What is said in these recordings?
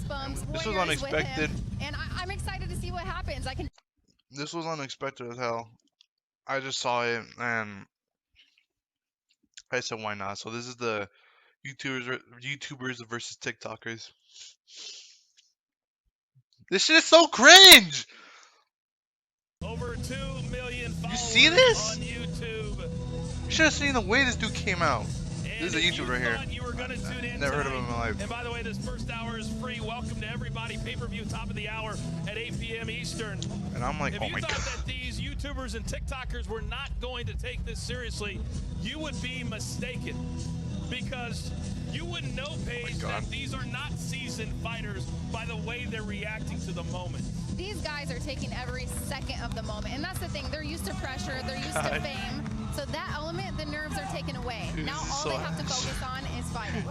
goosebumps. This was Warriors with unexpected. him, and I'm excited to see what happens. This was unexpected as hell. I just saw it and I said, why not? So this is the YouTubers versus TikTokers. This shit is so cringe. Over 2 million followers You see this? on YouTube. You should have seen the way this dude came out. And This is a if YouTuber here. You were gonna tune in Never heard of him tonight, in my life. And by the way, this first hour is free. Welcome to everybody. Pay-per-view top of the hour at 8 p.m. Eastern. And I'm like, If oh you my thought god. that these YouTubers and TikTokers were not going to take this seriously, you would be mistaken. Because you wouldn't know, Paige, that these are not seasoned fighters by the way they're reacting to the moment. These guys are taking every second of the moment, and that's the thing. They're used to pressure. They're used to fame. So that element, the nerves are taken away. Dude, Now all so they have to focus on is fighting.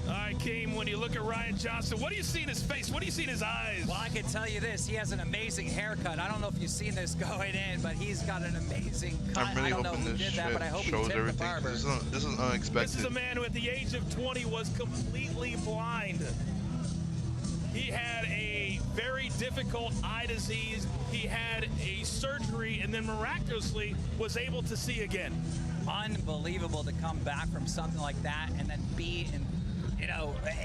All right, Keem, when you look at Ryan Johnson, what do you see in his face? What do you see in his eyes? Well, I can tell you this. He has an amazing haircut. I don't know if you've seen this going in, but he's got an amazing cut. I'm really I don't know hoping who this did shit that, but I hope he shows tipped the everything. barber. This is This unexpected. is a man who at the age of 20 was completely blind. He had a very difficult eye disease. He had a surgery and then miraculously was able to see again. Unbelievable to come back from something like that and then be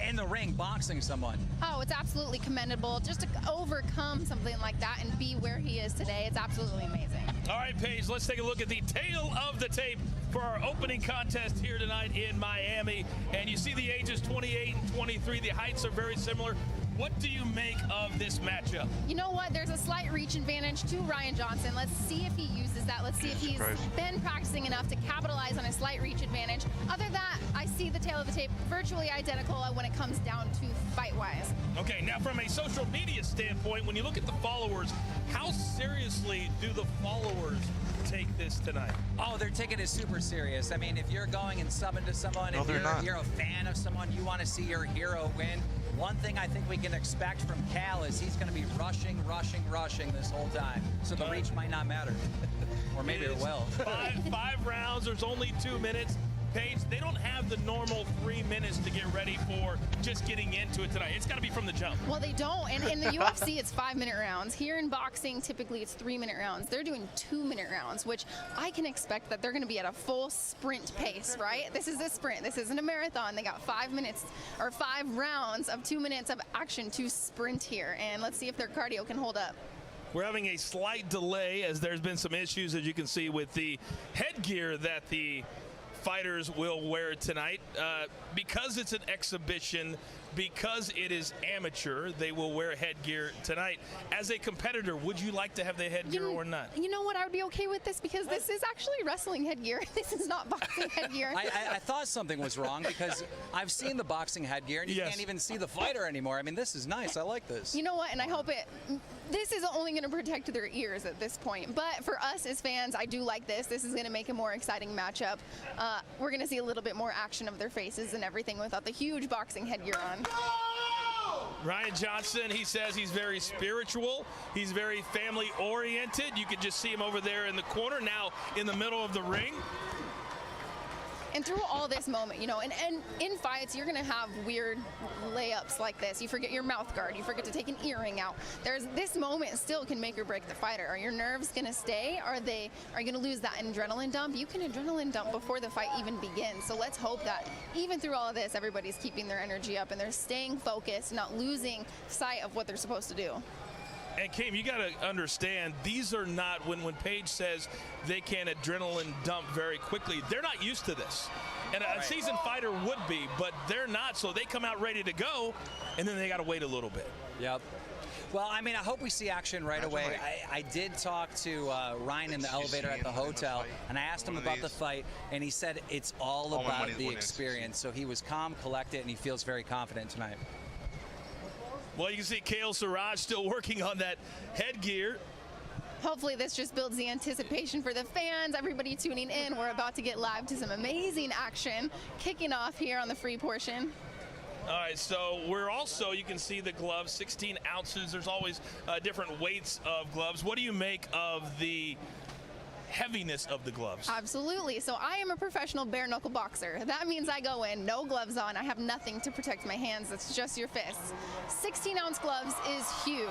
in the ring boxing someone. Oh, it's absolutely commendable just to overcome something like that and be where he is today. It's absolutely amazing. All right, Paige, let's take a look at the tail of the tape for our opening contest here tonight in Miami. And you see the ages 28 and 23. The heights are very similar. What do you make of this matchup? You know what? There's a slight reach advantage to Ryan Johnson. Let's see if he uses that. Let's see if he's been practicing enough to capitalize on a slight reach advantage. Other than that, I see the tail of the tape virtually identical when it comes down to fight-wise. Okay, now from a social media standpoint, when you look at the followers, how seriously do the followers take this tonight? Oh, they're taking it super serious. I mean, if you're going and subbing to someone, No, if they're not. you're a fan of someone, you want to see your hero win. One thing I think we can expect from Cal is he's going to be rushing this whole time. So the reach might not matter. Or maybe it will. Five rounds, there's only 2 minutes. Paige, they don't have the normal 3 minutes to get ready for just getting into it tonight. It's got to be from the jump. Well, they don't. And in the UFC, it's 5-minute rounds. Here in boxing, typically it's 3-minute rounds. They're doing 2-minute rounds, which I can expect that they're going to be at a full sprint pace, right? This is a sprint. This isn't a marathon. They got 5 minutes or 5 rounds of 2 minutes of action to sprint here. And let's see if their cardio can hold up. We're having a slight delay as there's been some issues, as you can see, with the headgear that the fighters will wear tonight. Because it's an exhibition, because it is amateur, they will wear headgear tonight. As a competitor, would you like to have the headgear or not? You know what? I would be okay with this because this is actually wrestling headgear. This is not boxing headgear. I thought something was wrong because I've seen the boxing headgear and you can't even see the fighter anymore. I mean, this is nice. I like this. You know what? And I hope this is only going to protect their ears at this point. But for us as fans, I do like this. This is going to make a more exciting matchup. We're going to see a little bit more action of their faces and everything without the huge boxing headgear on. Ryan Johnson, he says he's very spiritual. He's very family oriented. You can just see him over there in the corner, now in the middle of the ring. And through all this moment, you know, and in fights, you're going to have weird layups like this. You forget your mouth guard. You forget to take an earring out. This moment still can make or break the fighter. Are your nerves going to stay? Are you going to lose that adrenaline dump? You can adrenaline dump before the fight even begins. So let's hope that even through all of this, everybody's keeping their energy up and they're staying focused, not losing sight of what they're supposed to do. And Kim, you got to understand, these are not, when Paige says they can adrenaline dump very quickly, they're not used to this. And a seasoned fighter would be, but they're not, so they come out ready to go, and then they got to wait a little bit. Yep. Well, I mean, I hope we see action right away. I did talk to Ryan in the elevator at the hotel, and I asked him about the fight, and he said it's all about the experience. So he was calm, collected, and he feels very confident tonight. Well, you can see Kale Siraj still working on that headgear. Hopefully this just builds the anticipation for the fans, everybody tuning in. We're about to get live to some amazing action kicking off here on the free portion. All right, so we're also, you can see the gloves, 16 ounces. There's always different weights of gloves. What do you make of the heaviness of the gloves. Absolutely. So I am a professional bare knuckle boxer. That means I go in, no gloves on. I have nothing to protect my hands. It's just your fists. 16-ounce gloves is huge.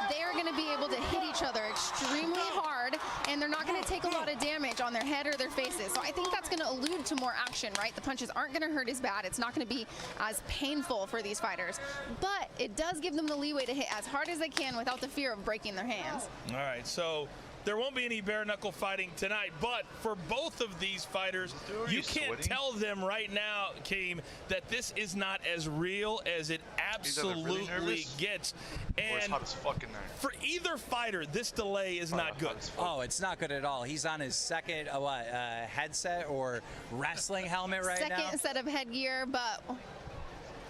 They are going to be able to hit each other extremely hard, and they're not going to take a lot of damage on their head or their faces. So I think that's going to allude to more action, right? The punches aren't going to hurt as bad. It's not going to be as painful for these fighters. But it does give them the leeway to hit as hard as they can without the fear of breaking their hands. All right, so there won't be any bare knuckle fighting tonight, but for both of these fighters, you can't tell them right now, Keem, that this is not as real as it absolutely gets. And it's hot as fuck in there. For either fighter, this delay is not good. Oh, it's not good at all. He's on his second headset or wrestling helmet right now. Second set of headgear, but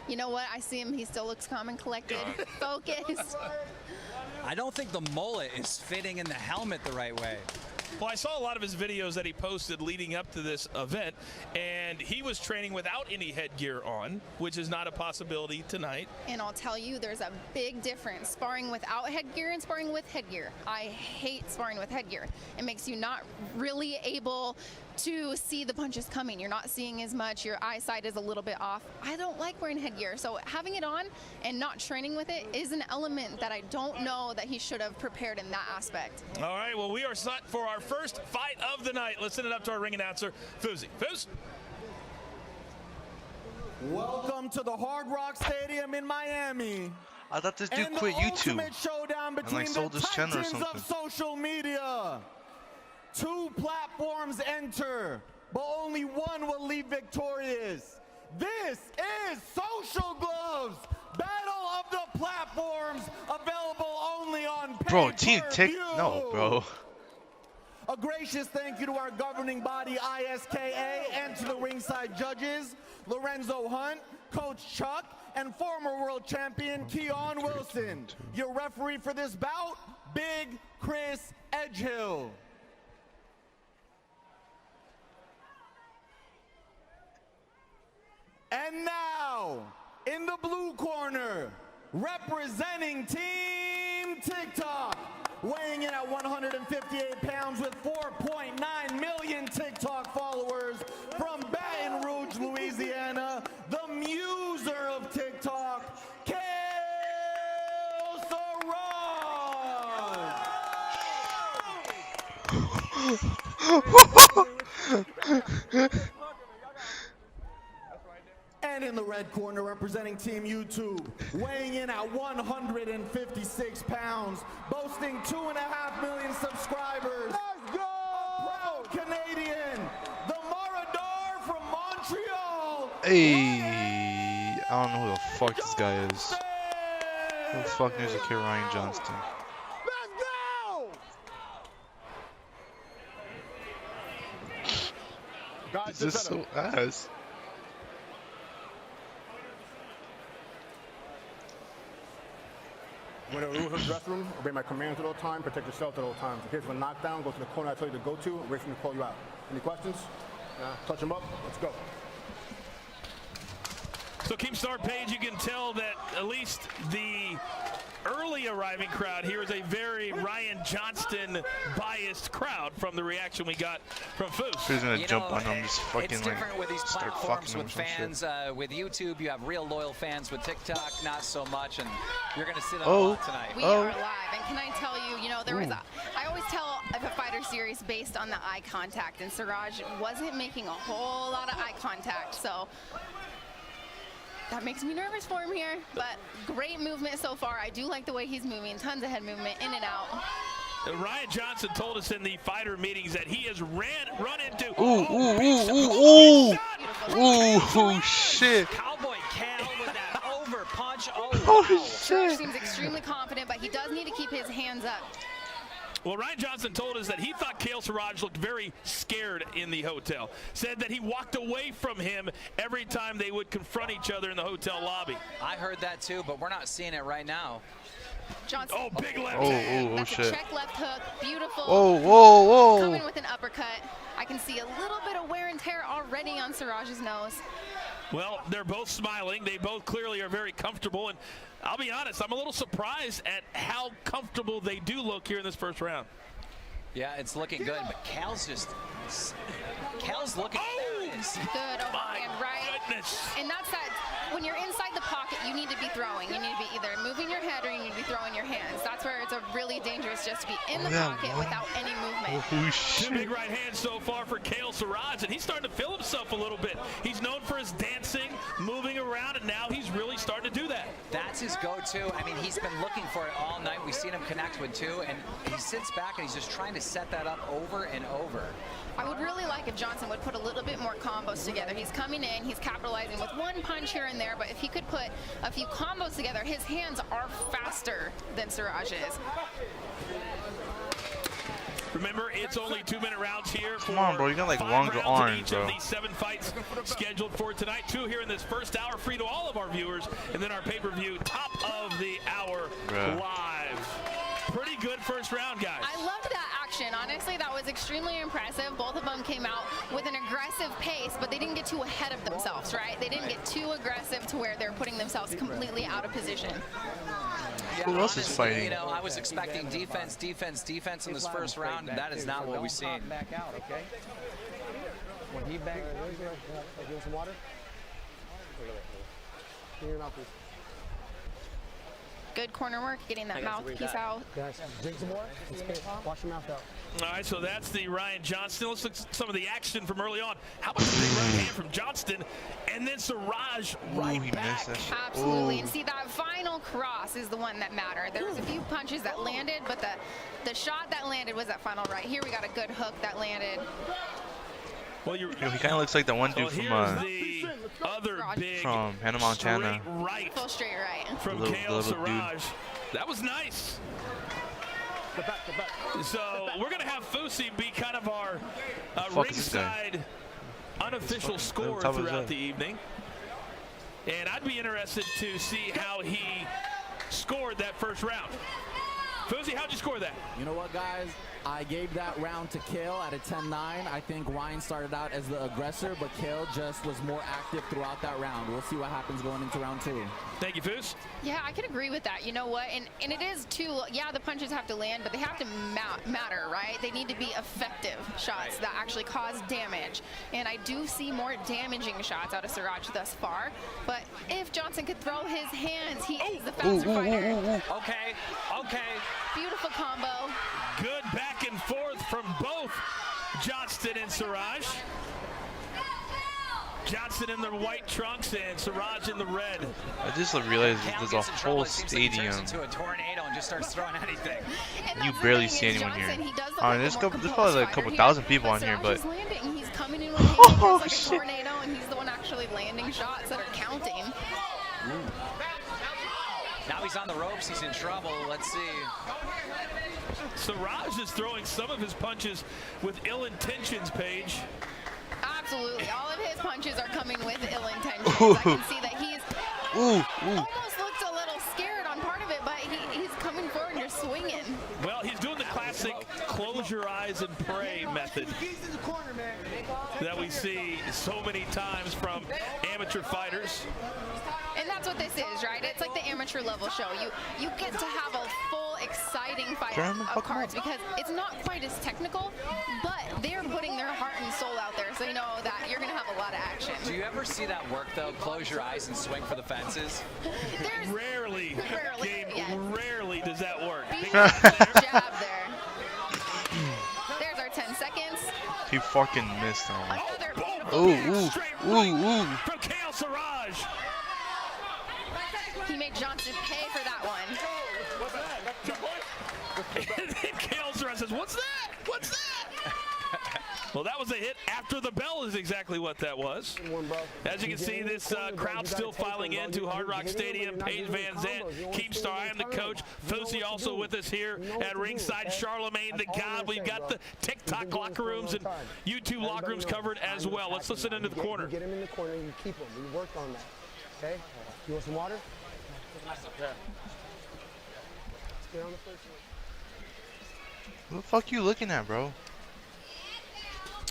you know what? I see him. He still looks calm and collected, focused. I don't think the mullet is fitting in the helmet the right way. Well, I saw a lot of his videos that he posted leading up to this event, and he was training without any headgear on, which is not a possibility tonight. And I'll tell you, there's a big difference sparring without headgear and sparring with headgear. I hate sparring with headgear. It makes you not really able to see the punches coming. You're not seeing as much. Your eyesight is a little bit off. I don't like wearing headgear, so having it on and not training with it is an element that I don't know that he should have prepared in that aspect. All right, well, we are set for our first fight of the night. Let's send it up to our ring announcer, Fousey. Fouz? Welcome to the Hard Rock Stadium in Miami. I thought this dude and quit the YouTube ultimate showdown between and like sold the his channel or titans something. of social media. 2 platforms enter, but only one will leave victorious. This is Social Gloves, Battle of the Platforms, available only on Bro, Team Tick. pay-per-view. No, bro. A gracious thank you to our governing body, ISKA, and to the ringside judges, Lorenzo Hunt, Coach Chuck, and former world champion Keon Wilson. Your referee for this bout, Big Chris Edgehill. And now, in the blue corner, representing Team TikTok, weighing in at 158 pounds with 4.9 million TikTok followers from Baton Rouge, Louisiana, the muser of TikTok, Kale Saraj. And in the red corner, representing Team YouTube, weighing in at 156 pounds, boasting 2.5 million subscribers. Let's go! A proud Canadian, the Maradar from Montreal. Hey, I don't know who the fuck this guy is. Who the fuck knows a kid Ryan Johnston? Let's go! Guys, This is so ass. When in the restroom, obey my commands at all times, protect yourself at all times. In case of a knockdown, go to the corner I tell you to go to, wait for me to call you out. Any questions? Touch them up, let's go. So Keemstar Page, you can tell that at least the early arriving crowd here is a very Ryan Johnston biased crowd from the reaction we got from Foos. Who's gonna jump on him, just fucking it's different with these start platforms fucking with him fans. With YouTube, you have real loyal fans. With TikTok, not so much, and you're going to see that a Oh. lot tonight. We are live, and can I tell you, there was I always tell of a fighter series based on the eye contact, and Saraj wasn't making a whole lot of eye contact, so that makes me nervous for him here, but great movement so far. I do like the way he's moving, tons of head movement, in and out. Ryan Johnson told us in the fighter meetings that he has run into. Ooh, shit. Cowboy Cal with that over punch. Oh, Holy wow. Saraj shit. seems extremely confident, but he does need to keep his hands up. Well, Ryan Johnson told us that he thought Kale Saraj looked very scared in the hotel. Said that he walked away from him every time they would confront each other in the hotel lobby. I heard that too, but we're not seeing it right now. Johnson. Oh, big left Oh, hand. That's a shit. check left hook. Beautiful. Whoa. Coming with an uppercut. I can see a little bit of wear and tear already on Saraj's nose. Well, they're both smiling. They both clearly are very comfortable. And I'll be honest, I'm a little surprised at how comfortable they do look here in this first round. Yeah, it's looking good, but Cal's looking furious. Good overhand right. Goodness. And that's that. When you're inside the pocket, you need to be throwing. You need to be either moving your head or you need to be throwing your hands. That's where it's a really dangerous just to be in the pocket without any movement. Oh, shit. 2 big right hands so far for Kale Siraj, and he's starting to feel himself a little bit. He's known for his dancing, moving around, and now he's really starting to do that. That's his go-to. I mean, he's been looking for it all night. We've seen him connect with 2, and he sits back and he's just trying to set that up over and over. I would really like if Johnson would put a little bit more combos together. He's coming in, he's capitalizing with one punch here and there, but if he could put a few combos together, his hands are faster than Siraj's. Remember, it's only 2-minute rounds here. Come on, bro. You got like 5 longer rounds arms, in each bro. of these 7 fights scheduled for tonight. 2 here in this first hour, free to all of our viewers, and then our pay-per-view top of the hour live. Pretty good first round, guys. I loved that action. Honestly, that was extremely impressive. Both of them came out with an aggressive pace, but they didn't get too ahead of themselves, right? They didn't get too aggressive to where they're putting themselves completely out of position. Yeah, who else is fighting? You know, I was expecting defense in this first round, and that is not what we've seen. Back out, okay? When he bangs, you want some water? Clean your mouth, please. Good corner work, getting that mouthpiece out. Guys, drink some more. Wash your mouth out. All right, so that's the Ryan Johnston. Let's look at some of the action from early on. How about the big right hand from Johnston, and then Siraj right back. Absolutely, and see that final cross is the one that mattered. There was a few punches that landed, but the shot that landed was that final right. Here we got a good hook that landed. Well, he kind of looks like the one dude from the other big from Hannah Montana. Right. Full straight right. From Kale Siraj. That was nice. So we're going to have Fusi be kind of our ringside unofficial scorer throughout the evening. And I'd be interested to see how he scored that first round. Fusi, how'd you score that? You know what, guys? I gave that round to Kale at a 10-9. I think Ryan started out as the aggressor, but Kale just was more active throughout that round. We'll see what happens going into round 2. Thank you, Foos. Yeah, I could agree with that. You know what? And it is too, yeah, the punches have to land, but they have to matter, right? They need to be effective shots that actually cause damage. And I do see more damaging shots out of Siraj thus far. But if Johnson could throw his hands, he is the faster fighter. Okay. Beautiful combo. Good back and forth from both Johnston and Siraj. Johnston in the white trunks and Siraj in the red. I just realized there's a whole stadium. Into a tornado and just starts throwing anything. You barely see anyone here. There's probably like a couple thousand people on here, but He's coming in with hands like a tornado, and he's the one actually landing shots that are counting. Now he's on the ropes. He's in trouble. Let's see. Siraj is throwing some of his punches with ill intentions, Paige. Absolutely. All of his punches are coming with ill intentions. I can see that he's almost looked a little scared on part of it, but he's coming forward and just swinging. Well, he's doing the classic close your eyes and pray method that we see so many times from amateur fighters. And that's what this is, right? It's like the amateur level show. You get to have a full, exciting fight of cards because it's not quite as technical, but they're putting their heart and soul out there, so you know that you're going to have a lot of action. Do you ever see that work, though? Close your eyes and swing for the fences? Rarely does that work. Big jab there. There's our 10 seconds. He fucking missed him. Another beautiful from Kale Siraj. He made Johnson pay for that one. And then Kale Siraj says, "What's that? What's that?" Well, that was a hit after the bell is exactly what that was. As you can see, this crowd still filing into Hard Rock Stadium. Paige Van Zandt, Keemstar, I am the coach. Fusi also with us here at ringside. Charlemagne the God. We've got the TikTok locker rooms and YouTube locker rooms covered as well. Let's listen into the corner. You get him in the corner, you keep him. We worked on that. Okay? You want some water? Let's get on the first one. What the fuck you looking at, bro?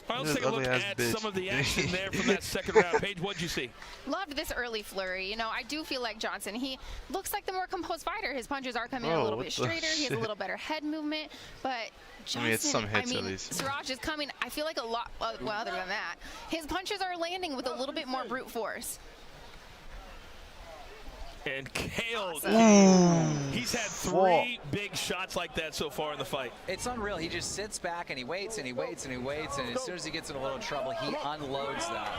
All right, let's take a look at some of the action there from that second round. Paige, what'd you see? Loved this early flurry. You know, I do feel like Johnson, he looks like the more composed fighter. His punches are coming in a little bit straighter. He has a little better head movement. But Johnson, I mean, it's some hits at least. Siraj is coming, I feel like a lot, well, other than that, his punches are landing with a little bit more brute force. And Kale, he's had 3 big shots like that so far in the fight. It's unreal. He just sits back and he waits and he waits and he waits, and as soon as he gets in a little trouble, he unloads that.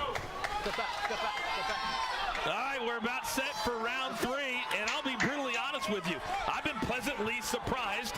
All right, we're about set for round 3, and I'll be brutally honest with you. I've been pleasantly surprised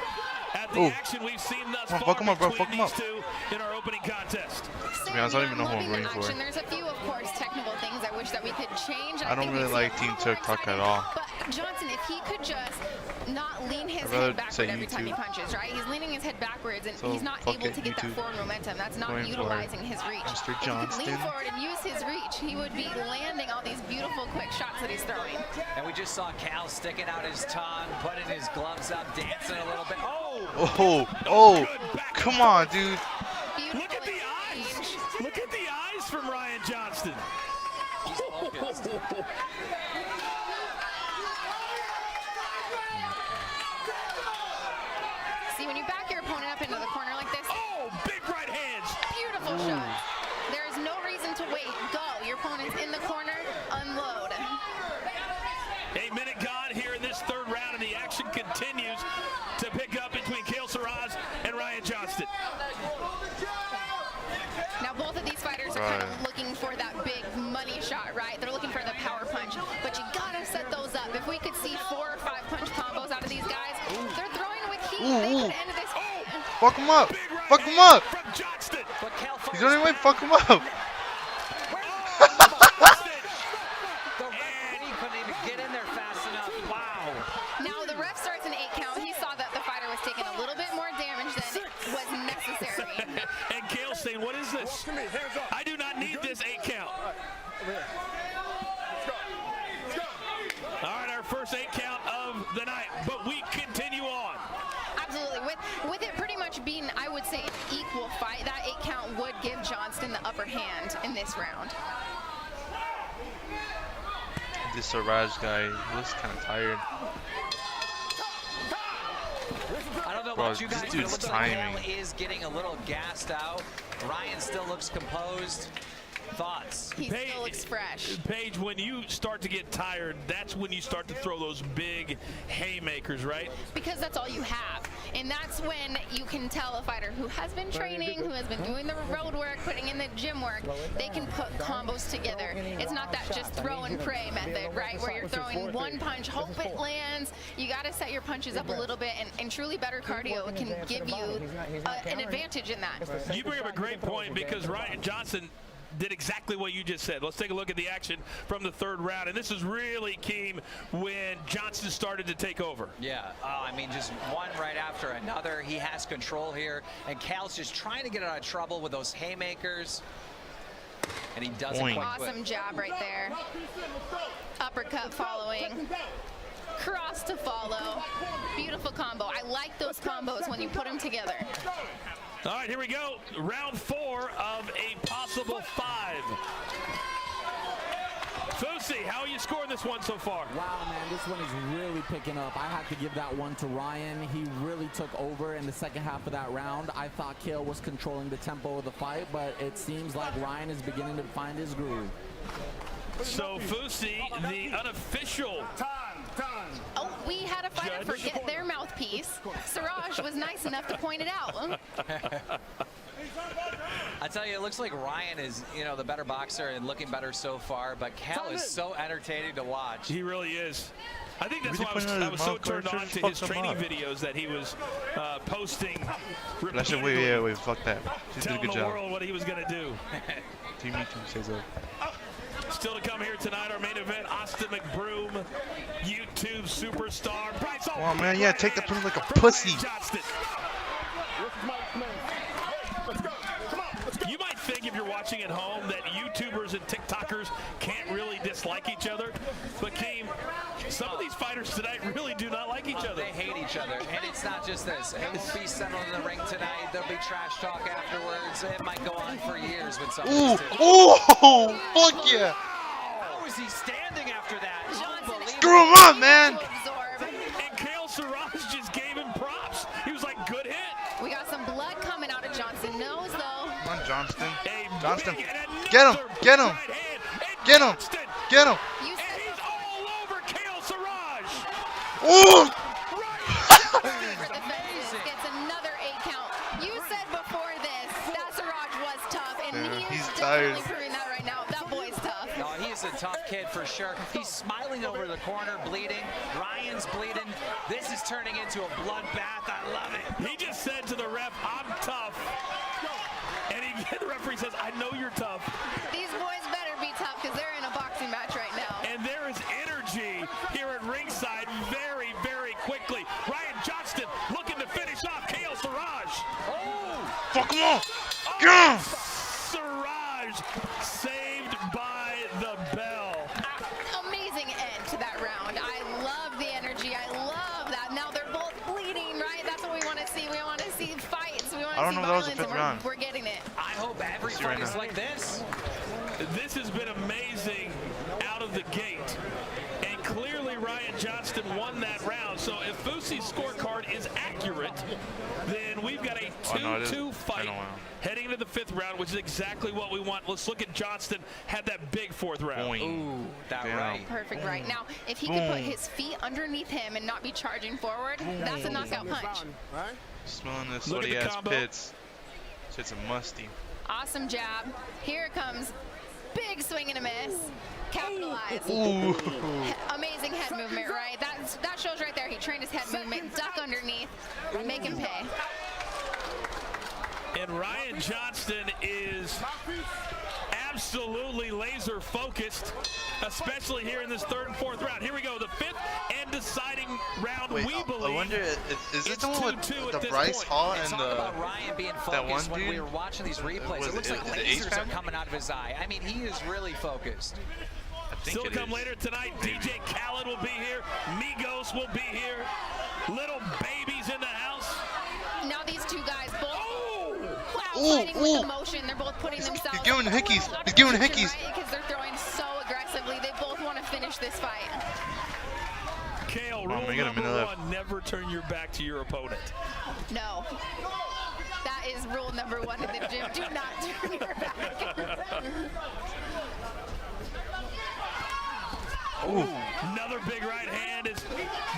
at the action we've seen thus far between these two in our opening contest. To be honest, I don't even know who I'm rooting for. There's a few, of course, technical things I wish that we could change. I don't really like Team TikTok at all. But Johnson, if he could just not lean his head backward every time he punches, right? He's leaning his head backwards, and he's not able to get that forward momentum. That's not utilizing his reach. Mr. If he could lean forward and use his reach, he would be landing all these beautiful, quick shots that he's throwing. And we just saw Cal sticking out his tongue, putting his gloves up, dancing a little bit. Come on, dude. Look at the eyes. Look at the eyes from Ryan Johnston. He's focused. See, when you back your opponent up into the corner like this, big right hands. Beautiful shot. There is no reason to wait. Go. Your opponent's in the corner. Unload. A minute gone here in this third round, and the action continues to pick up between Kale Siraj and Ryan Johnston. Now, both of these fighters are kind of looking for that big money shot, right? They're looking for the power punch, but you gotta set those up. If we could see 4 or 5 punch combos out of these guys, they're throwing with heat. They could end this. Fuck him up. Fuck him up. He's on his way. Fuck him up. Now the ref starts an 8 count. He saw that the fighter was taking a little bit more damage than was necessary. And Kale saying, what is this? I do not need this 8 count. All right, our first 8 count of the night, but we continue on. Absolutely. With it pretty much being, I would say, an equal fight, that 8 count would give Johnston the upper hand in this round. This Siraj guy looks kind of tired. I don't know about you guys, but it looks like Kale is getting a little gassed out. Ryan still looks composed. Thoughts? He still looks fresh. Paige, when you start to get tired, that's when you start to throw those big haymakers, right? Because that's all you have. And that's when you can tell a fighter who has been training, who has been doing the road work, putting in the gym work, they can put combos together. It's not that just throw and pray method, right? Where you're throwing one punch, hope it lands. You got to set your punches up a little bit, and truly better cardio can give you an advantage in that. You bring up a great point, because Ryan Johnston did exactly what you just said. Let's take a look at the action from the third round, and this is really key when Johnston started to take over. Yeah, I mean, just one right after another. He has control here, and Cal's just trying to get out of trouble with those haymakers, and he does it quite quick. Awesome jab right there. Uppercut following. Cross to follow. Beautiful combo. I like those combos when you put them together. All right, here we go. Round 4 of a possible 5. Fusi, how are you scoring this one so far? Wow, man, this one is really picking up. I had to give that one to Ryan. He really took over in the second half of that round. I thought Kale was controlling the tempo of the fight, but it seems like Ryan is beginning to find his groove. So Fusi, the unofficial Oh, we had a fighter forget their mouthpiece. Siraj was nice enough to point it out. I tell you, it looks like Ryan is, you know, the better boxer and looking better so far, but Cal is so entertaining to watch. He really is. I think that's why I was so turned on to his training videos that he was posting repeatedly. Wait, fuck that. He did a good job. Telling the world what he was going to do. Team Me Too says that. Still to come here tonight, our main event, Austin McBroom, YouTube superstar. Bryce, oh man, yeah, take the punch like a pussy. You might think, if you're watching at home, that YouTubers and TikTokers can't really dislike each other, but Keem, Some of these fighters tonight really do not like each other. They hate each other, and it's not just this. It won't be settled in the ring tonight. There'll be trash talk afterwards. It might go on for years with some of these two. Oh, fuck yeah. How is he standing after that? Unbelievable. Screw him up, man. And Kale Siraj just gave him props. He was like, good hit. We got some blood coming out of Johnston's nose, though. Come on, Johnston. A Johnston. big and Get him. another Get him. right hand. And Get him. Johnston, Get him. You and said he's all over Kale Siraj. Ooh. for the fences gets another 8 count. You said before this that Siraj was tough, and Yeah, he he's is tired. definitely proving that right now. That boy's tough. No, he is a tough kid for sure. He's smiling over the corner, bleeding. Ryan's bleeding. This is turning into a bloodbath. I love it. He just said to the ref, I'm tough. And the referee says, I know you're tough. These boys better be tough because they're in a boxing match right now. And there is energy here at ringside very, very quickly. Ryan Johnston looking to finish off Kale Siraj. Fuck him up. Get him. Siraj saved by the bell. Amazing end to that round. I love the energy. I love that. Now they're both bleeding, right? That's what we want to see. We want to see fights. We want I to don't see know if that was the violence, fifth and round. we're getting it. I hope every See right fight is now. like this. This has been amazing out of the gate. And clearly Ryan Johnston won that round. So if Fusi's scorecard is accurate, then we've got a 2-2 fight heading into the 5th round, which is exactly what we want. Let's look at Johnston. Had that big 4th round. Boing. Ooh, that Damn. right. Perfect right. Now, if he could put Boom. his feet underneath him and not be charging forward, that's a knockout punch. Right? Smelling the Look at sweaty the ass combo. pits. Shit's a musty. Awesome jab. Here it comes. Big swing and a miss. Capitalize. Ooh. Amazing head movement, right? That shows right there. He trained his head movement. Duck underneath. Make him pay. And Ryan Johnston is absolutely laser focused, especially here in this 3rd and 4th round. Here we go, the 5th and deciding round. Wait, we believe. I wonder, is it's it the one 2-2 with at the this Bryce point. Hall And and talk the about Ryan being that one focused when we dude? were watching these replays. Was It looks it- like is it Ace lasers are Family? coming out of his eye. I mean, he is really focused. I think Still to it come is. later tonight, DJ Khaled will be here. Migos will be here. Little Baby's in the house. Now these two guys both Ooh, fighting ooh. with emotion. They're both putting themselves. He's giving the in hickeys. full He's giving the opposition, hickeys. right? Because they're throwing so aggressively. They both want to finish this fight. Kale, on, rule we got a number minute left. 1, never turn your back to your opponent. No. That is rule number 1 in the gym. Do not turn your back. Another big right hand as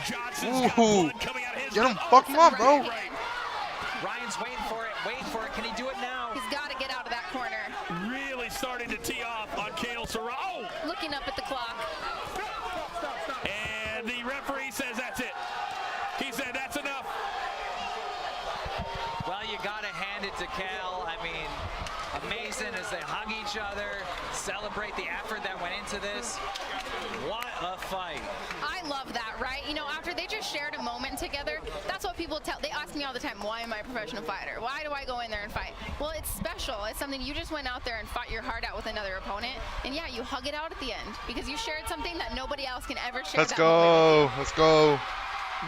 Johnson's got Ooh. blood coming out of his Get him. mouth. Fuck him up, bro. Right. Ryan's waiting for it. Waiting for it. Can he do it now? He's got to get out of that corner. Really starting to tee off on Kale Siraj. Oh! Looking up at the clock. And the referee says that's it. He said that's enough. Well, you got to hand it to Cal. I mean, amazing as they hug each other, celebrate the effort that went into this. What a fight. I love that, right? You know, after they just shared a moment together, that's what people tell. They ask me all the time, why am I a professional fighter? Why do I go in there and fight? Well, it's special. It's something you just went out there and fought your heart out with another opponent. And yeah, you hug it out at the end because you shared something that nobody else can ever share. Let's that moment with go. Let's go.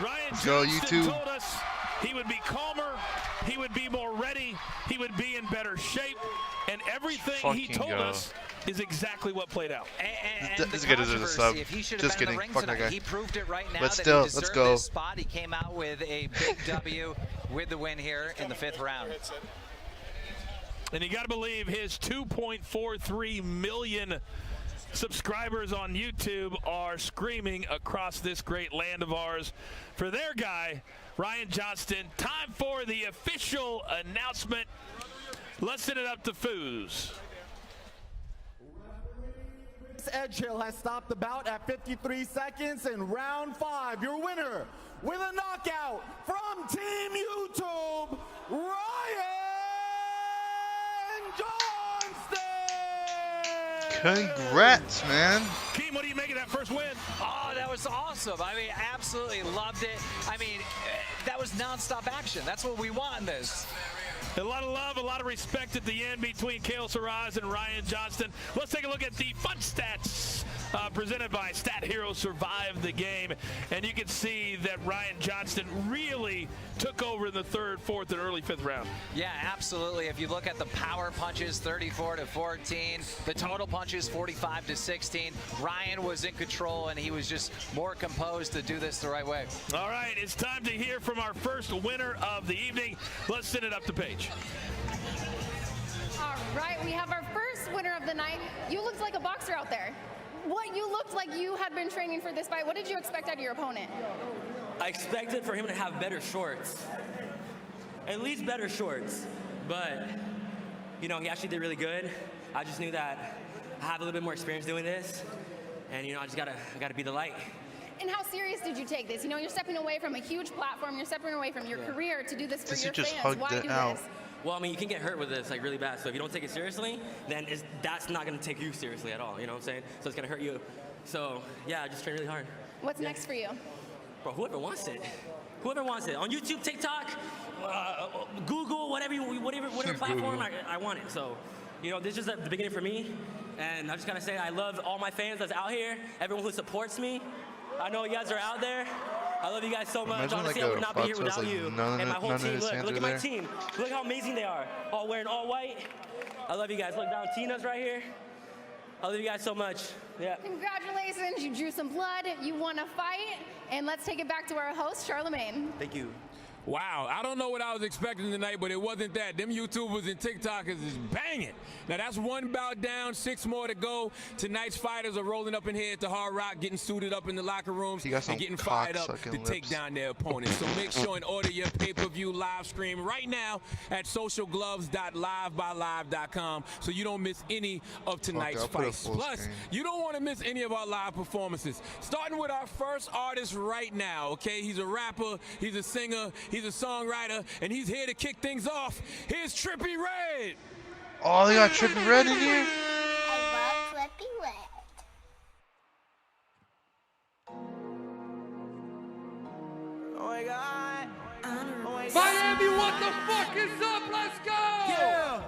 Ryan Go, Johnston YouTube. told us he would be calmer, he would be more ready, he would be in better shape, and everything he Fucking told go. us is exactly what played out. And This the guy deserves a controversy, sub. if he should have Just been in kidding. the ring Fuck that tonight, guy. he proved it right now But that still, he let's deserved go. this spot. He came out with a big W with the win here in the 5th round. And you got to believe his 2.43 million subscribers on YouTube are screaming across this great land of ours for their guy, Ryan Johnston. Time for the official announcement. Let's send it up to Foos. Edgehill has stopped the bout at 53 seconds in round 5. Your winner with a knockout from Team YouTube, Ryan Johnston! Congrats, man. Keem, what do you make of that first win? Oh, that was awesome. I mean, absolutely loved it. I mean, that was nonstop action. That's what we want in this. A lot of love, a lot of respect at the end between Kale Siraj and Ryan Johnston. Let's take a look at the fun stats presented by Stat Hero Survive the Game. And you can see that Ryan Johnston really took over in the 3rd, 4th, and early 5th round. Yeah, absolutely. If you look at the power punches, 34-14, the total punches, 45-16. Ryan was in control, and he was just more composed to do this the right way. All right, it's time to hear from our first winner of the evening. Let's send it up the page. All right, we have our first winner of the night. You looked like a boxer out there. You looked like you had been training for this fight. What did you expect out of your opponent? I expected for him to have better shorts. At least better shorts. But, you know, he actually did really good. I just knew that I have a little bit more experience doing this. And, you know, I gotta be the light. And how serious did you take this? You know, you're stepping away from a huge platform. You're stepping away from your career to do this for your fans. Why do this? Well, I mean, you can get hurt with this, like, really bad. So if you don't take it seriously, then that's not going to take you seriously at all, you know what I'm saying? So it's going to hurt you. So, yeah, I just train really hard. What's next for you? Bro, whoever wants it. Whoever wants it. On YouTube, TikTok, Google, whatever platform, I want it. So, you know, this is just the beginning for me. And I just got to say, I love all my fans that's out here, everyone who supports me. I know you guys are out there. I love you guys so much. Imagine Honestly, like I would not be here without you. And my whole none team. of his fans Look are at my there. team. Look how amazing they are. All wearing all white. I love you guys. Look, Valentina's right here. I love you guys so much. Yeah. Congratulations, you drew some blood, you won a fight, and let's take it back to our host, Charlemagne. Thank you. Wow, I don't know what I was expecting tonight, but it wasn't that. Them YouTubers and TikTokers is banging. Now that's one bout down, 6 more to go. Tonight's fighters are rolling up in here at the Hard Rock, getting suited up in the locker rooms and getting fired up to take down their opponents. So make sure and order your pay-per-view live stream right now at socialgloves.livebylive.com so you don't miss any of tonight's fights. Plus, you don't want to miss any of our live performances. Starting with our first artist right now, okay? He's a rapper, he's a singer, he's a songwriter, and he's here to kick things off. Here's Trippie Redd. Oh, they got Trippie Redd in here? I love Trippie Redd. Oh my God. Miami, what the fuck is up? Let's go! Yeah.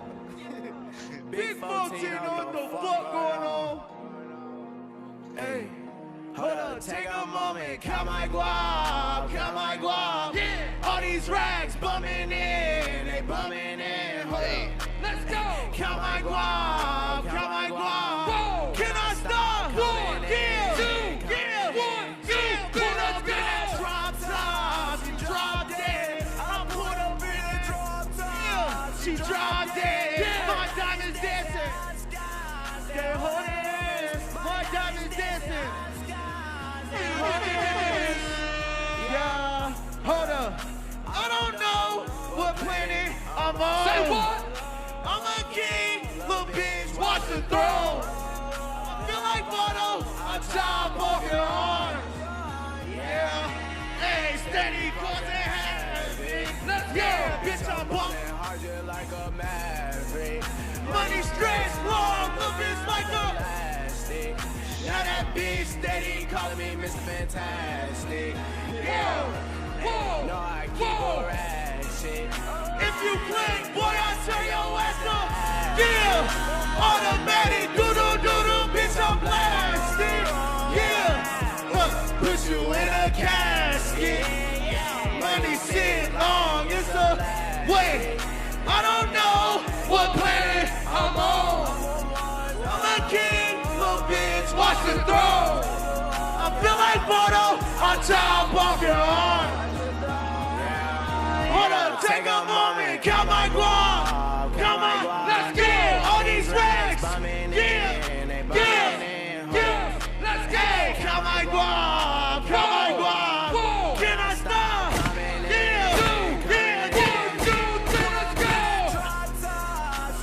Big 14, know what the fuck going on? Hey. Hold up, take a moment, count my guap, Yeah. All these rags bumming in, they bumming in. Hold up, Let's go! count my guap, Whoa. Can I stop? 1, yeah, 2, yeah, 1, 2, put up in that drop top, she dropped dead. I put up in that drop top, she dropped dead. My diamond's dancing, yeah, hold it, my diamond's dancing. Yeah, hold up. I don't know what planet I'm on. Say what? I'm a king, little bitch, watch the throne. I feel like Bono, I chop off your arm. Yeah, hey, steady, cause it heavy. Yeah, bitch, I'm bumping hard just like a maverick. Money stretch long, little bitch like a plastic. Now that bitch steady calling me Mr. Fantastic. Yeah, whoa, no, I keep a ratchet. If you blink, boy, I'll turn your ass up. Yeah, automatic, doo-doo-doo-doo, bitch, I'm blasted. Yeah, put you in a casket. Money sit long, it's a wait. I don't know what planet I'm on. I'm a king, little bitch, watch the throne. I feel like Bono, I'll chop off your arm. Hold up, take a moment, count my guap, let's get all these rags. Yeah, let's get. Count my guap, Can I stop? Yeah, let's go.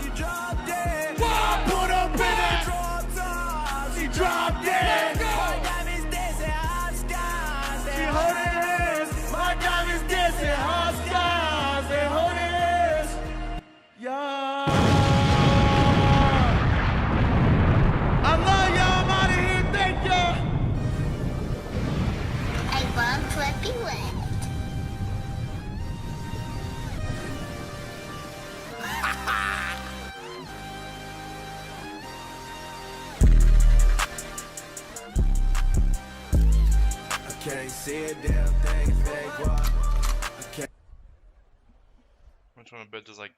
She dropped dead. Put up in that. She dropped dead. My diamonds dancing hot skies. She hold it is. My diamonds dancing hot skies. They hold it is. Yeah. I love y'all. I'm out of here. Thank y'all. I love Trippie Redd. can't see a damn thing if they walk. I'm trying to bet there's like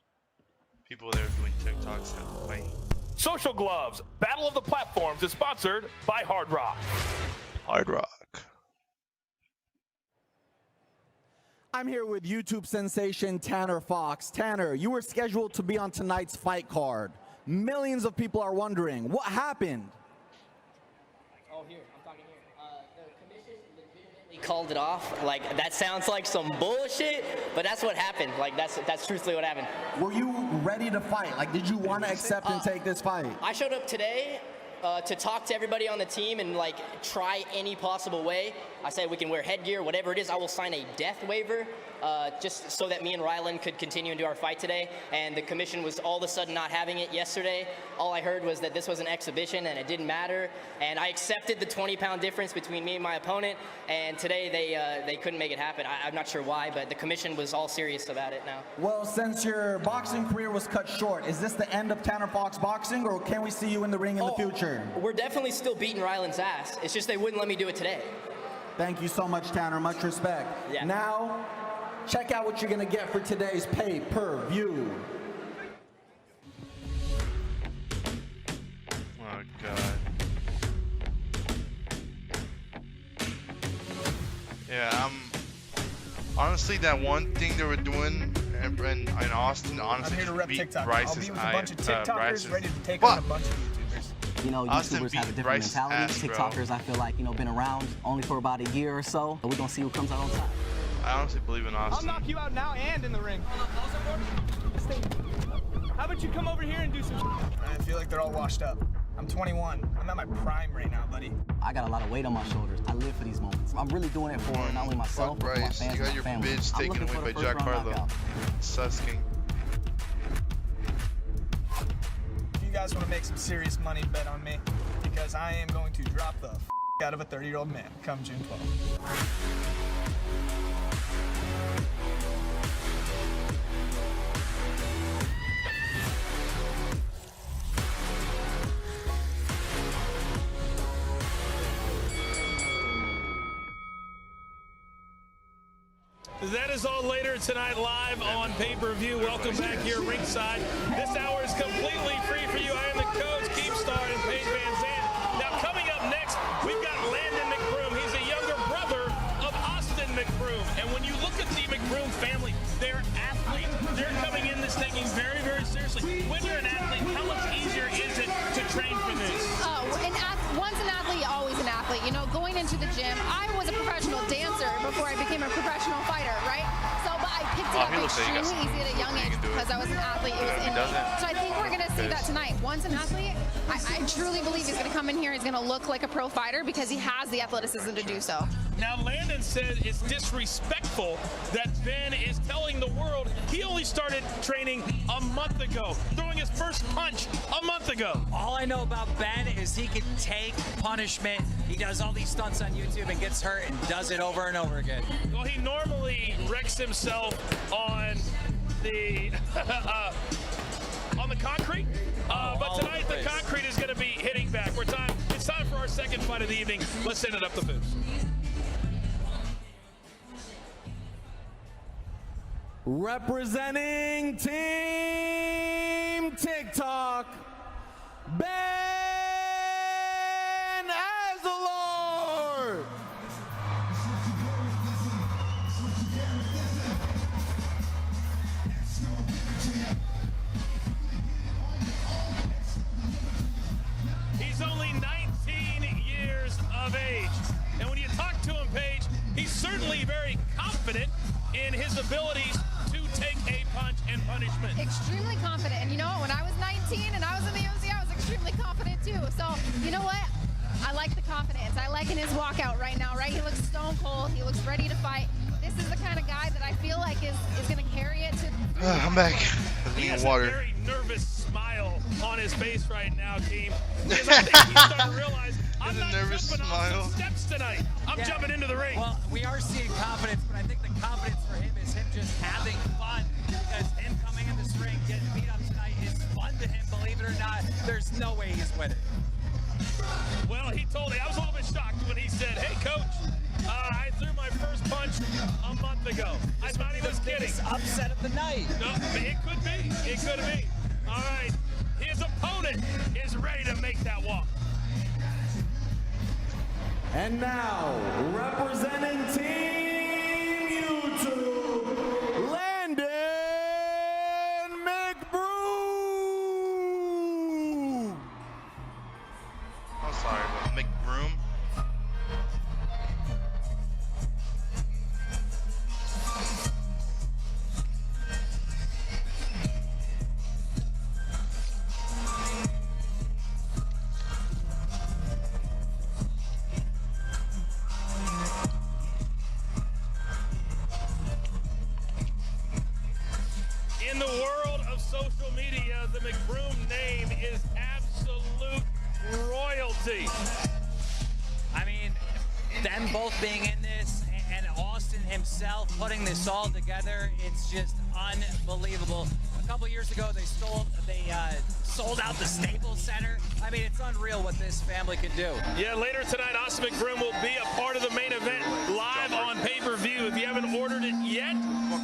people there doing TikToks and fighting. Social Gloves Battle of the Platforms is sponsored by Hard Rock. Hard Rock. I'm here with YouTube sensation Tanner Fox. Tanner, you were scheduled to be on tonight's fight card. Millions of people are wondering, what happened? Oh, here, I'm talking here. The commission legitimately called it off. Like, that sounds like some bullshit, but that's what happened. Like, that's truthfully what happened. Were you ready to fight? Like, did you want to accept and take this fight? I showed up today to talk to everybody on the team and like try any possible way. I said we can wear headgear, whatever it is. I will sign a death waiver just so that me and Rylan could continue into our fight today. And the commission was all of a sudden not having it yesterday. All I heard was that this was an exhibition and it didn't matter. And I accepted the 20-pound difference between me and my opponent. And today they couldn't make it happen. I'm not sure why, but the commission was all serious about it now. Well, since your boxing career was cut short, is this the end of Tanner Fox boxing, or can we see you in the ring in the future? We're definitely still beating Rylan's ass. It's just they wouldn't let me do it today. Thank you so much, Tanner. Much respect. Yeah. Now, check out what you're going to get for today's pay-per-view. Oh, God. Yeah, honestly, that one thing they were doing in Austin, honestly, I'm here to rep beat TikTok. Bryce's I'll be with a bunch of TikTokers Bryce's ready to take on a bunch of YouTubers. You know, Austin YouTubers have a beat different Bryce's mentality. ass, bro. TikTokers, I feel like, been around only for about a year or so. But we're going to see who comes out on top. I honestly believe in Austin. I'll knock you out now and in the ring. How about you come over here and do some I feel like they're all washed up. I'm 21. I'm at my prime right now, buddy. I got a lot of weight on my shoulders. I live for these moments. I'm really doing it for not only myself, but for my Bryce, fans you got and your my family. bitch I'm taken looking away for the by Jack first round Harlow. knockout. Susking. If you guys want to make some serious money, bet on me, because I am going to drop the out of a 30-year-old man come June 12th. That is all later tonight live on pay-per-view. Welcome back here ringside. This hour is completely free for you. I am the coach, Keepstar, and Paige Van Zandt. Now coming up next, we've got Landon McBroom. He's a younger brother of Austin McBroom. And when you look at the McBroom family, they're athletes. They're coming in this taking very, very seriously. When you're an athlete, how much easier is it to train for this? Once an athlete, always an athlete. You know, going into the gym, I was a professional dancer before I became a professional fighter, right? So, but I picked it up extremely easy at a young age because I was an athlete. It was in me. So I think we're going to see that tonight. Once an athlete, I truly believe he's going to come in here. He's going to look like a pro fighter because he has the athleticism to do so. Now, Landon said it's disrespectful that Ben is telling the world he only started training a month ago, throwing his first punch a month ago. All I know about Ben is he can take punishment. He does all these stunts on YouTube and gets hurt and does it over and over again. Well, he normally wrecks himself on the on the concrete, but tonight the concrete is going to be hitting back. It's time for our second fight of the evening. Let's send it up the fence. Representing Team TikTok, Ben Azalor. He's only 19 years of age. And when you talk to him, Paige, he's certainly very confident in his abilities to take a punch and punishment. Extremely confident. And you know what? When I was 19 and I was in the UFC, I was extremely confident too. So, you know what? I like the confidence. I like in his walkout right now, right? He looks stone cold. He looks ready to fight. This is the kind of guy that I feel like is going to carry it to... I'm back. He has water. a very nervous smile on his face right now, team. Because I think he's starting to realize I'm not jumping off some steps tonight. I'm jumping into the ring. Well, we are seeing confidence, but I think the confidence for him is him just having fun. Because him coming in this ring, getting beat up tonight is fun to him, believe it or not. There's no way he's winning. Well, he told me, I was a little bit shocked when he said, hey, coach, I go. I'm not even kidding. Upset of the night. No, it could be. It could be. All right. His opponent is ready to make that walk. And now, representing Team YouTube, Landon McBroom. I'm sorry, but McBroom. In the world of social media, the McBroom name is absolute royalty. I mean, them both being in this and Austin himself putting this all together, it's just unbelievable. A couple years ago, they sold out the Staples Center. I mean, it's unreal what this family can do. Yeah, later tonight, Austin McBroom will be a part of the main event live on pay-per-view. If you haven't ordered it yet,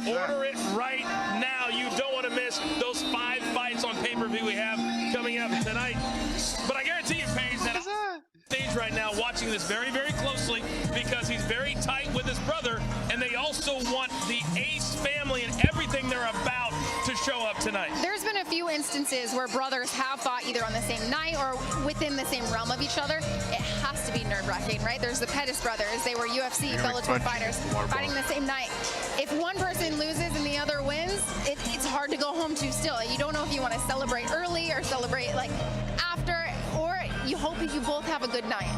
order it right now. You don't want to miss those 5 fights on pay-per-view we have coming up tonight. But I guarantee you, Paige, that I'm on stage right now watching this very, very closely because he's very tight with his brother, and they also want the Ace family and everything they're about to show up tonight. There's been a few instances where brothers have fought either on the same night or within the same realm of each other. It has to be nerve-wracking, right? There's the Pettis brothers. They were UFC, Bellator fighters fighting the same night. If one person loses and the other wins, it's hard to go home to still. You don't know if you want to celebrate early or celebrate like after, or you hope that you both have a good night.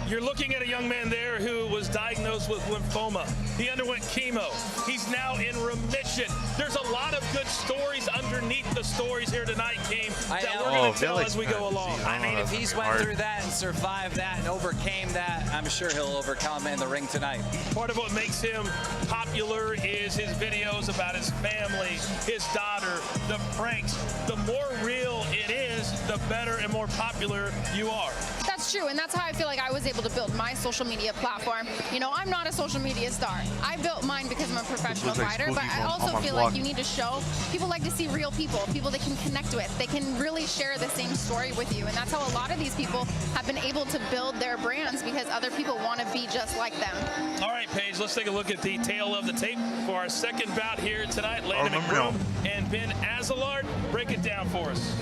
You're looking at a young man there who was diagnosed with lymphoma. He underwent chemo. He's now in remission. There's a lot of good stories underneath the stories here tonight, Game, that we're going to tell as we go along. I mean, if he's went through that and survived that and overcame that, I'm sure he'll overcome in the ring tonight. Part of what makes him popular is his videos about his family, his daughter, the pranks. The more real it is, the better and more popular you are. That's true, and that's how I feel like I was able to build my social media platform. You know, I'm not a social media star. I built mine because I'm a professional fighter, but I also feel like you need to show people like to see real people they can connect with. They can really share the same story with you, and that's how a lot of these people have been able to build their brands because other people want to be just like them. All right, Paige, let's take a look at the tail of the tape for our second bout here tonight. Landon McBroom and Ben Azalard. Break it down for us.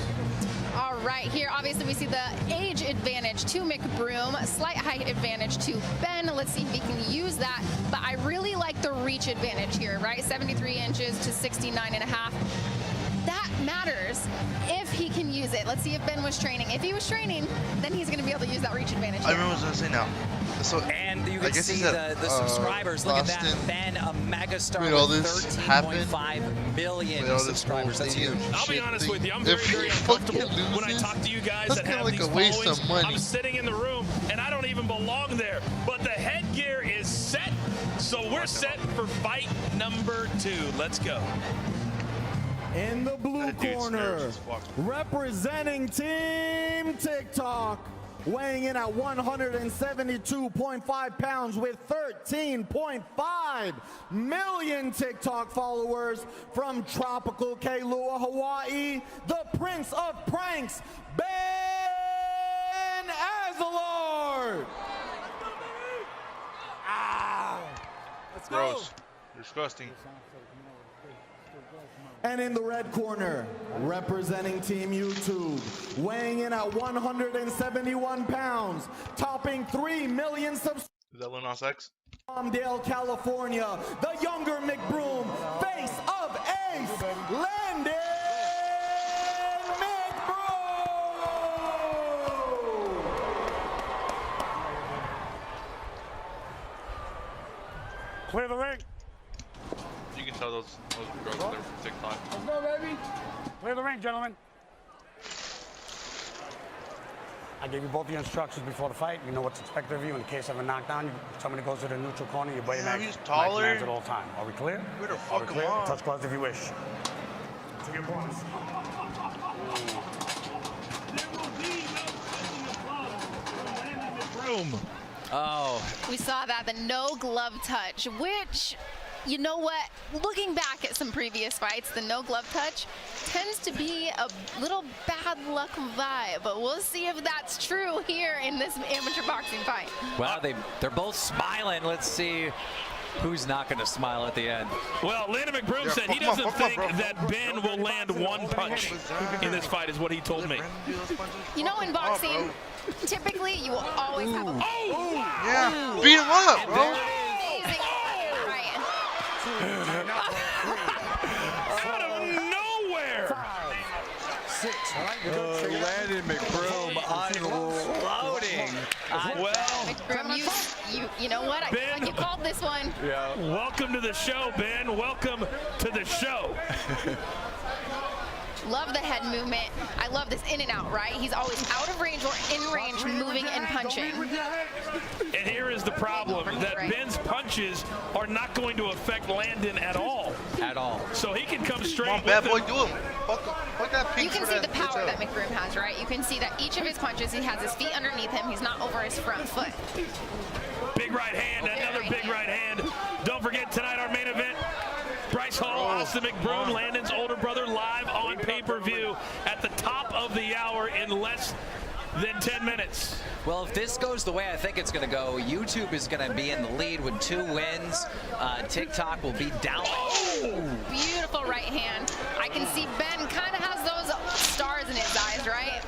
All right, here obviously we see the age advantage to McBroom, slight height advantage to Ben. Let's see if he can use that. But I really like the reach advantage here, right? 73 inches to 69.5. That matters if he can use it. Let's see if Ben was training. If he was training, then he's going to be able to use that reach advantage. I remember what I was going to say now. So, and you can see the subscribers. Look Austin, at that. Ben, a megastar with with 13.5 million subscribers. That's huge. I'll be honest with you. I'm very, very uncomfortable when I talk to you guys that have these followings. I'm sitting in the room, and I don't even belong there. But the headgear is set, so we're set for fight number 2. Let's go. In the blue corner, representing Team TikTok, weighing in at 172.5 pounds with 13.5 million TikTok followers from tropical Kailua, Hawaii, the Prince of Pranks, Ben Azalard. Let's go. Gross. Disgusting. And in the red corner, representing Team YouTube, weighing in at 171 pounds, topping 3 million subscribers. Is that Lil Nas X? Palmdale, California, the younger McBroom, face of Ace, Landon McBroom. Clear the ring. You can tell those girls are from TikTok. Let's go, baby. Clear the ring, gentlemen. I gave you both the instructions before the fight. You know what's expected of you in case of a knockdown. You somebody goes to the neutral corner, you buddy he's taller. Commands at all time. Are we clear? Where the Are we fuck clear? am I? Touch gloves if you wish. To your bonus. Room. Oh. We saw that, the no glove touch, which you know what? Looking back at some previous fights, the no glove touch tends to be a little bad luck vibe, but we'll see if that's true here in this amateur boxing fight. Well, they're both smiling. Let's see who's not going to smile at the end. Well, Landon McBroom said he doesn't think that Ben will land one punch in this fight, is what he told me. You know, in boxing, typically you will always have a... Yeah, beat him up, bro. Amazing. Out of nowhere! Landon McBroom unloading. McBroom, you know what? I feel like you called this one. Yeah. Welcome to the show, Ben. Welcome to the show. Love the head movement. I love this in and out, right? He's always out of range or in range, moving and punching. And here is the problem, that Ben's punches are not going to affect Landon at all. At all. So he can come straight with bad boy, do him. Fuck that pink You can see the power that McBroom has, right? You can see that each of his punches, he has his feet underneath him. He's not over his front foot. Big right hand, another big right hand. Don't forget tonight our main event. Bryce Hall, Austin McBroom, Landon's older brother, live on pay-per-view at the top of the hour in less than 10 minutes. Well, if this goes the way I think it's going to go, YouTube is going to be in the lead with 2 wins. TikTok will be down. Beautiful right hand. I can see Ben kind of has those stars in his eyes, right?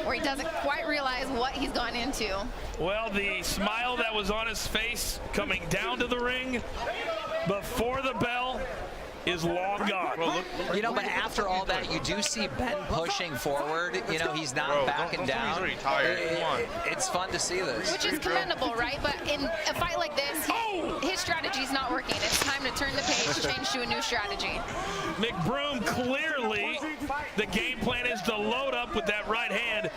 Where he doesn't quite realize what he's gone into. Well, the smile that was on his face coming down to the ring before the bell is long gone. You know, but after all that, you do see Ben pushing forward. You know, he's not backing down. He's already tired. Come on. It's fun to see this. Which is commendable, right? But in a fight like this, his strategy's not working. It's time to turn the page, change to a new strategy. McBroom, clearly the game plan is to load up with that right hand,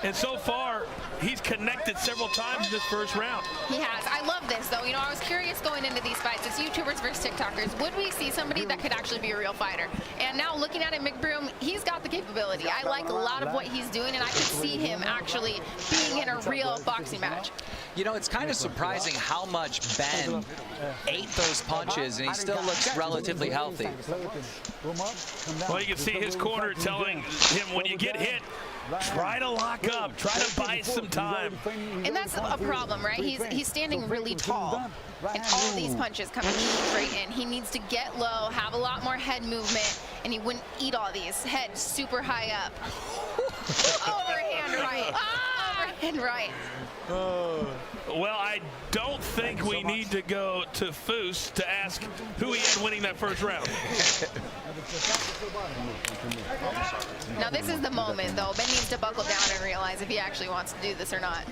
and so far he's connected several times in this first round. He has. I love this, though. You know, I was curious going into these fights. It's YouTubers versus TikTokers. Would we see somebody that could actually be a real fighter? And now looking at it, McBroom, he's got the capability. I like a lot of what he's doing, and I could see him actually being in a real boxing match. You know, it's kind of surprising how much Ben ate those punches, and he still looks relatively healthy. Well, you can see his corner telling him, when you get hit, try to lock up, try to buy some time. And that's a problem, right? He's standing really tall, and all of these punches coming straight in. He needs to get low, have a lot more head movement, and he wouldn't eat all these. Head super high up. Overhand right. Overhand right. Well, I don't think we need to go to Foose to ask who he had winning that first round. Now this is the moment, though. Ben needs to buckle down and realize if he actually wants to do this or not.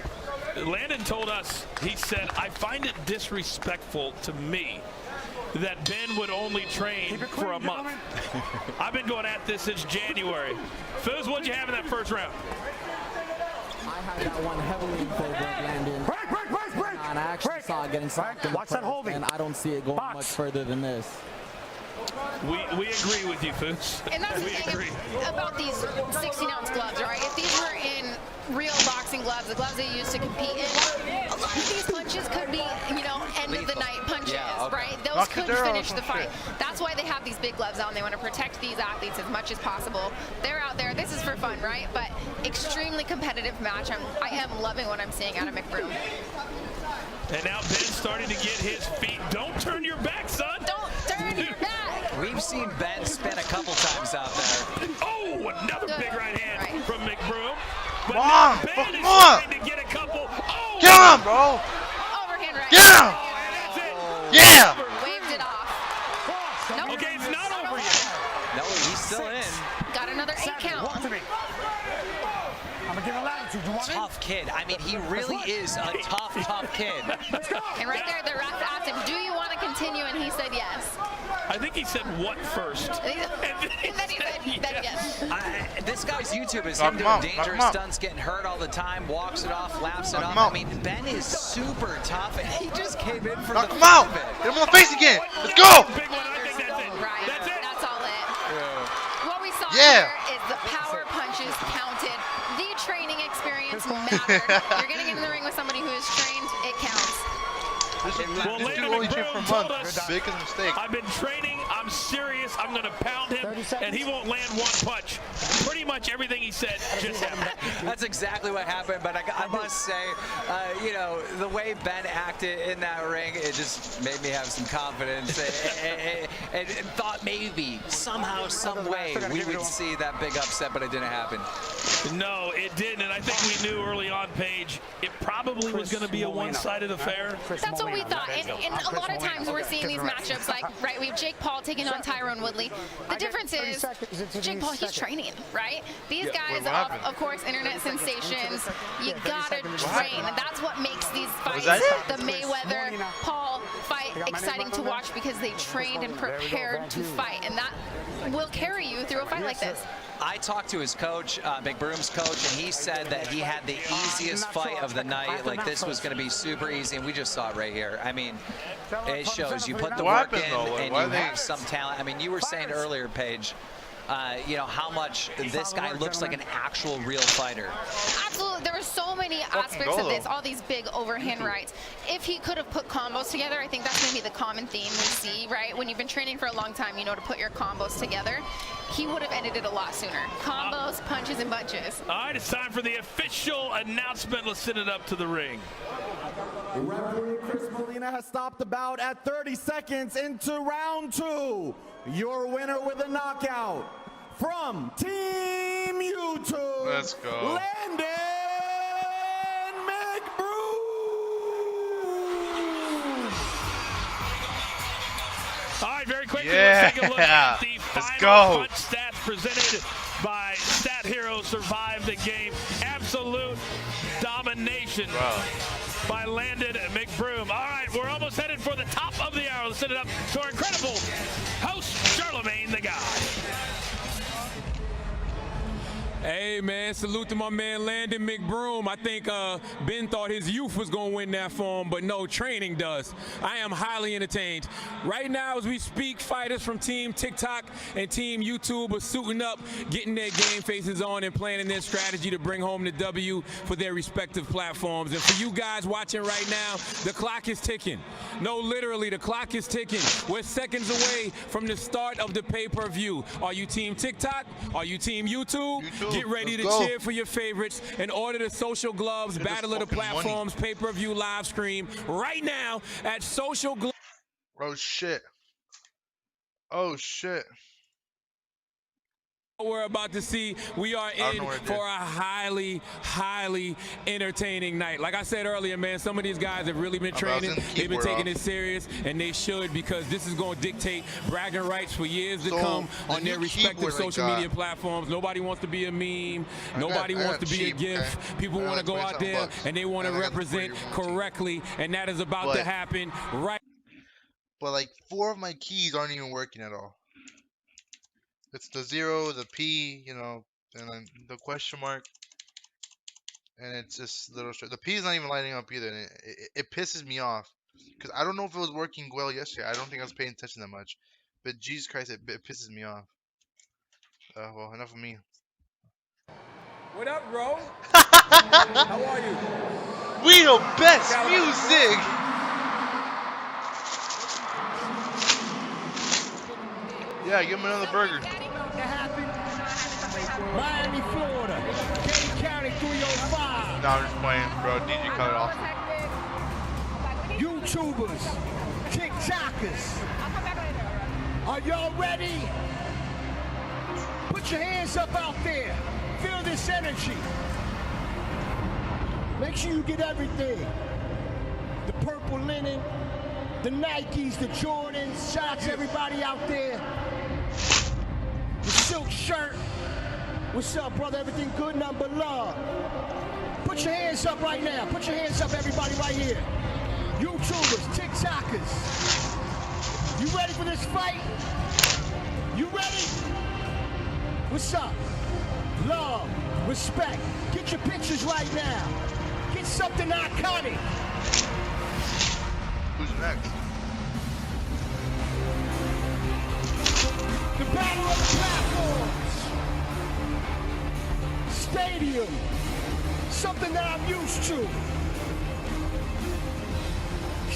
Landon told us, he said, I find it disrespectful to me that Ben would only train for a month. I've been going at this since January. Foose, what'd you have in that first round? I had that one heavily in favor of Landon. And I actually saw it getting socked in the first, and I don't see it going much further than this. We agree with you, Foose. And that's the thing about these 16-ounce gloves, right? If these were in real boxing gloves, the gloves they use to compete in, a lot of these punches could be, you know, end of the night punches, right? Those could finish the fight. That's why they have these big gloves on. They want to protect these athletes as much as possible. They're out there. This is for fun, right? But extremely competitive match. I am loving what I'm seeing out of McBroom. And now Ben's starting to get his feet. Don't turn your back, son. Don't turn your back. We've seen Ben spin a couple times out there. Oh, another big right hand from McBroom. But Come on, Ben is come on. trying to get a couple. Oh, get him, bro. Overhand right. Get him. Yeah. Waved it off. Nope. Okay, it's not over yet. No, he's still in. Got another 8 count. I'm gonna give a latitude. You want Tough kid. I mean, he really is a tough kid. And right there, the ref asked him, do you want to continue? And he said yes. I think he said what first. And then he said yes. This guy's YouTube is him doing dangerous stunts, getting hurt all the time, walks it off, laughs it off. I mean, Ben is super tough, and he just came in for the him out. Get him on the face again. Let's go. Big one. I think that's it. Right. That's it. That's all it. What we saw Yeah. here is the power punches counted. The training experience mattered. You're getting in the ring with somebody who is trained, it counts. Well, This dude only trained for a month. Biggest mistake. I've been training. I'm serious. I'm going to pound him, and he won't land one punch. Pretty much everything he said just happened. That's exactly what happened, but I must say, you know, the way Ben acted in that ring, it just made me have some confidence and thought maybe, somehow, some way, we would see that big upset, but it didn't happen. No, it didn't, and I think we knew early on, Paige, it probably was going to be a one-sided affair. That's what we thought, and a lot of times we're seeing these matchups like, right, we have Jake Paul taking on Tyrone Woodley. The difference is, Jake Paul, he's training, right? These guys, of course, internet sensations, you gotta train, and that's what makes these fights, the Mayweather-Paul fight, exciting to watch because they trained and prepared to fight, and that will carry you through a fight like this. I talked to his coach, McBroom's coach, and he said that he had the easiest fight of the night. Like, this was going to be super easy, and we just saw it right here. I mean, it shows you put the work in and you have some talent. I mean, you were saying earlier, Paige, you know, how much this guy looks like an actual real fighter. Absolutely. There were so many aspects of this, all these big overhand rights. If he could have put combos together, I think that's maybe the common theme we see, right? When you've been training for a long time, you know to put your combos together. He would have ended it a lot sooner. Combos, punches, and bunches. All right, it's time for the official announcement. Let's send it up to the ring. Referee Chris Molina has stopped the bout at 30 seconds into round 2. Your winner with a knockout from Team YouTube. Let's go. Landon McBroom. All right, very quickly, let's take a look at the final punch stats presented by Stat Hero Survive the Game. Absolute domination by Landon McBroom. All right, we're almost headed for the top of the hour. Let's send it up to our incredible host, Charlemagne the God. Hey, man, salute to my man Landon McBroom. I think Ben thought his youth was going to win that for him, but no, training does. I am highly entertained. Right now, as we speak, fighters from Team TikTok and Team YouTube are suiting up, getting their game faces on and planning their strategy to bring home the W for their respective platforms. And for you guys watching right now, the clock is ticking. No, literally, the clock is ticking. We're seconds away from the start of the pay-per-view. Are you Team TikTok? Are you Team YouTube? Get ready to cheer for your favorites and order the Social Gloves Battle of the Platforms pay-per-view live stream right now at Social Gloves. Oh, shit. Oh, shit. We're about to see, we are in for a highly entertaining night. Like I said earlier, man, some of these guys have really been training. They've been taking it serious, and they should, because this is going to dictate bragging rights for years to come on their respective social media platforms. Nobody wants to be a meme. Nobody wants to be a GIF. People want to go out there and they want to represent correctly, and that is about to happen right. But like 4 of my keys aren't even working at all. It's the 0, the P, you know, and then the question mark, and it's just little straight. The P is not even lighting up either, and it pisses me off because I don't know if it was working well yesterday. I don't think I was paying attention that much, but Jesus Christ, it pisses me off. Well, enough of me. What up, bro? How are you? We the best music. Yeah, give him another burger. Miami, Florida, Dade County 305. No, I'm just playing, bro. DJ cut it off. YouTubers, TikTokers, are y'all ready? Put your hands up out there. Feel this energy. Make sure you get everything. The purple linen, the Nikes, the Jordans. Shout out to everybody out there. The silk shirt. What's up, brother? Everything good? Nothing but love. Put your hands up right now. Put your hands up, everybody, right here. YouTubers, TikTokers. You ready for this fight? You ready? What's up? Love, respect. Get your pictures right now. Get something iconic. Who's next? The battle of the platforms. Stadium. Something that I'm used to.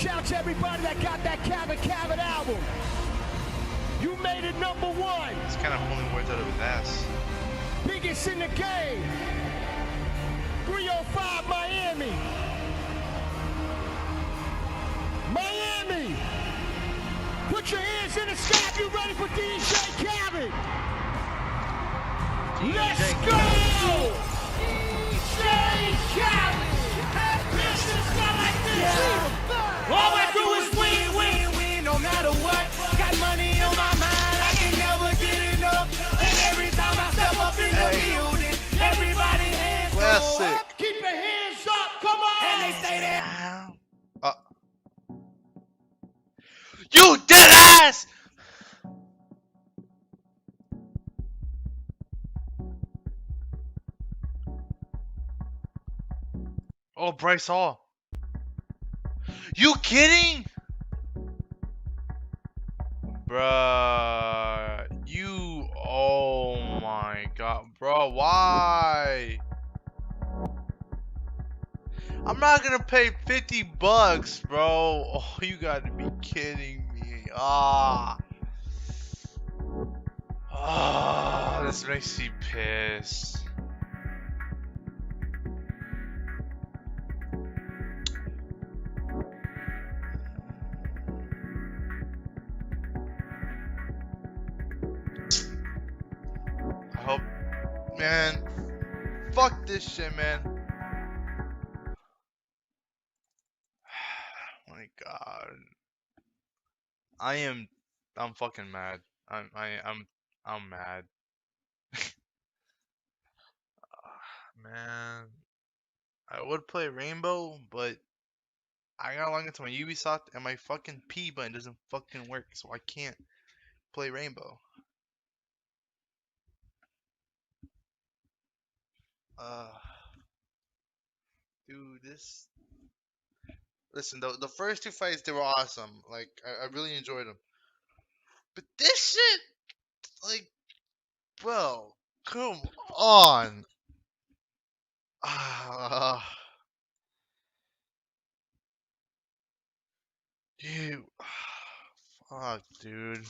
Shout out to everybody that got that Cabin album. You made it #1. He's kind of pulling words out of his ass. Biggest in the game. 305 Miami. Miami. Put your hands in the sky if you ready for DJ Khaled. Let's go! DJ Khaled. This is not like this. All I do is win, win, win, no matter what. Got money on my mind, I can never get enough. And every time I step up in the building, everybody hands go up. Keep your hands up, come on. And they stay there. You dead ass! Oh, Bryce Hall. You kidding? Bruh. You. Oh my god. Bro, why? I'm not gonna pay $50, bro. Oh, you gotta be kidding me. This makes me pissed. I hope, man. Fuck this shit, man. My god. I'm fucking mad. I'm mad. Man, I would play Rainbow, but I gotta log into my Ubisoft and my fucking P button doesn't fucking work, so I can't play Rainbow. Dude, this. Listen, the first two fights, they were awesome. Like, I really enjoyed them. But this shit, like, bro, come on. Dude, fuck, dude.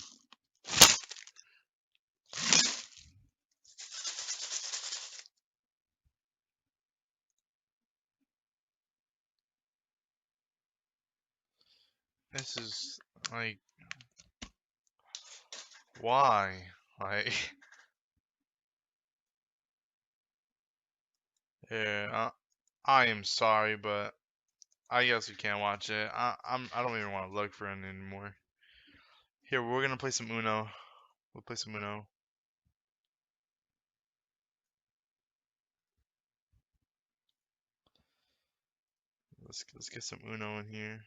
This is, like, why? Like, yeah, I am sorry, but I guess we can't watch it. I don't even want to look for it anymore. Here, we're gonna play some Uno. We'll play some Uno. Let's get some Uno in here.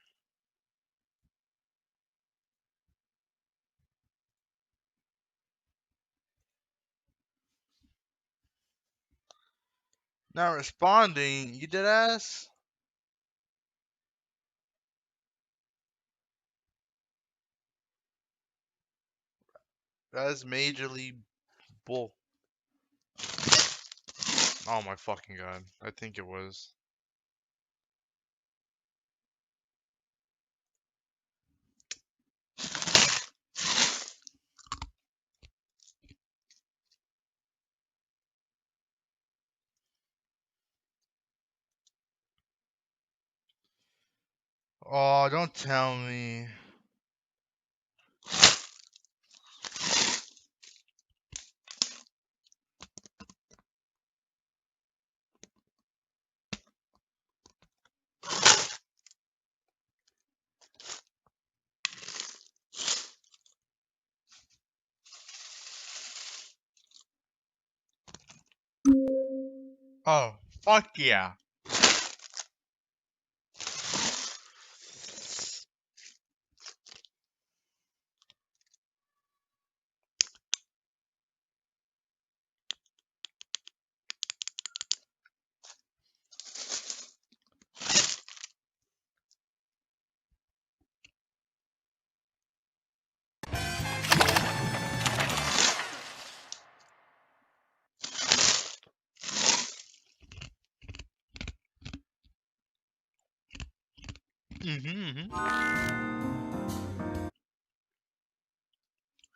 Not responding. You dead ass? That's majorly bull. Oh my fucking god. I think it was. Oh, don't tell me. Oh, fuck yeah.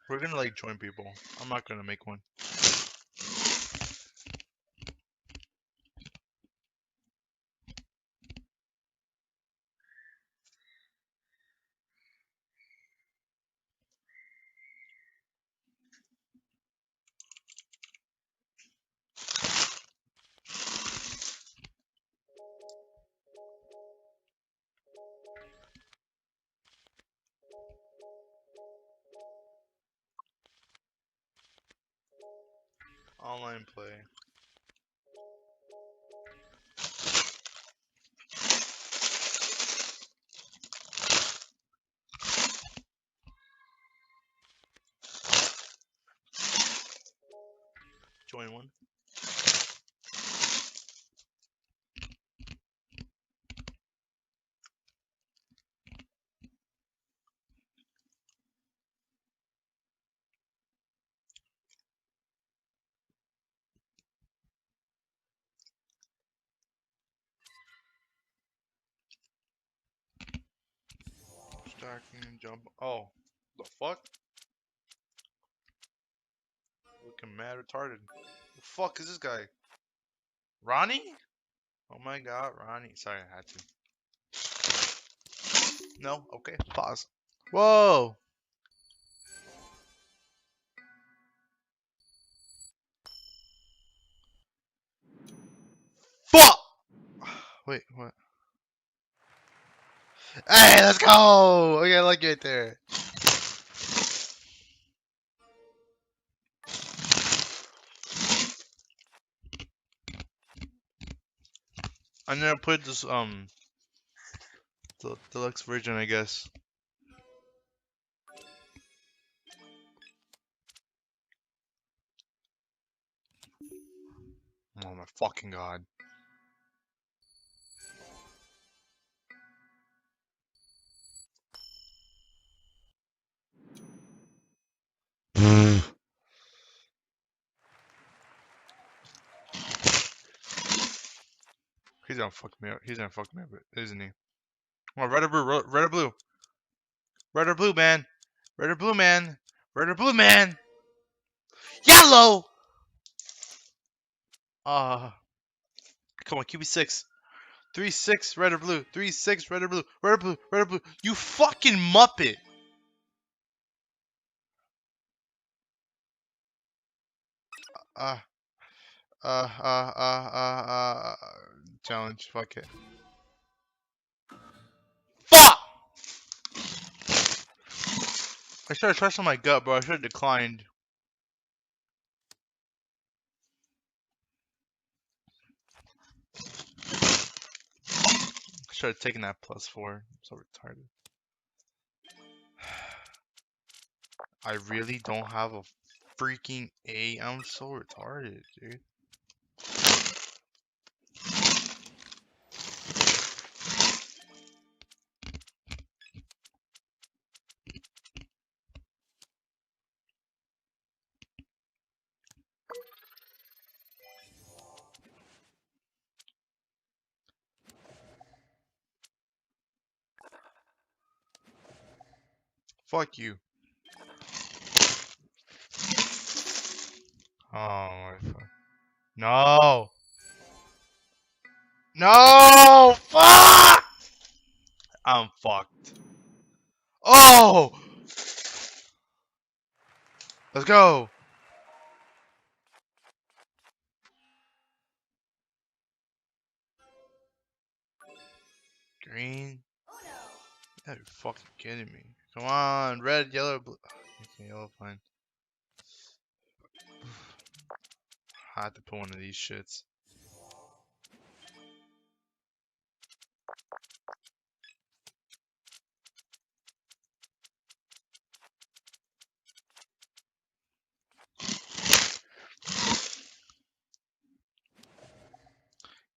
We're gonna like join people. I'm not gonna make one. Online play. Join one. Stacking jump. Oh, the fuck? Looking mad retarded. The fuck is this guy? Ronnie? Oh my god, Ronnie. Sorry, I had to. No? Okay, pause. Whoa! Fuck! Wait, what? Hey, let's go! Okay, I like you right there. I'm gonna put this, the deluxe version, I guess. Oh my fucking god. He's gonna fuck me up. He's gonna fuck me up, isn't he? Oh, red or blue? Red or blue? Red or blue, man? Red or blue, man? Red or blue, man? Yellow! Come on, QB6. 3-6, red or blue. 3-6, red or blue. Red or blue, red or blue. You fucking muppet! Challenge, fuck it. Fuck! I should have trusted my gut, bro. I should have declined. I should have taken that +4. I'm so retarded. I really don't have a freaking A. I'm so retarded, dude. Fuck you. Oh my fuck. No! No! Fuck! I'm fucked. Oh! Let's go! Green? You gotta be fucking kidding me. Come on, red, yellow, blue. Okay, yellow, fine. I had to put one of these shits.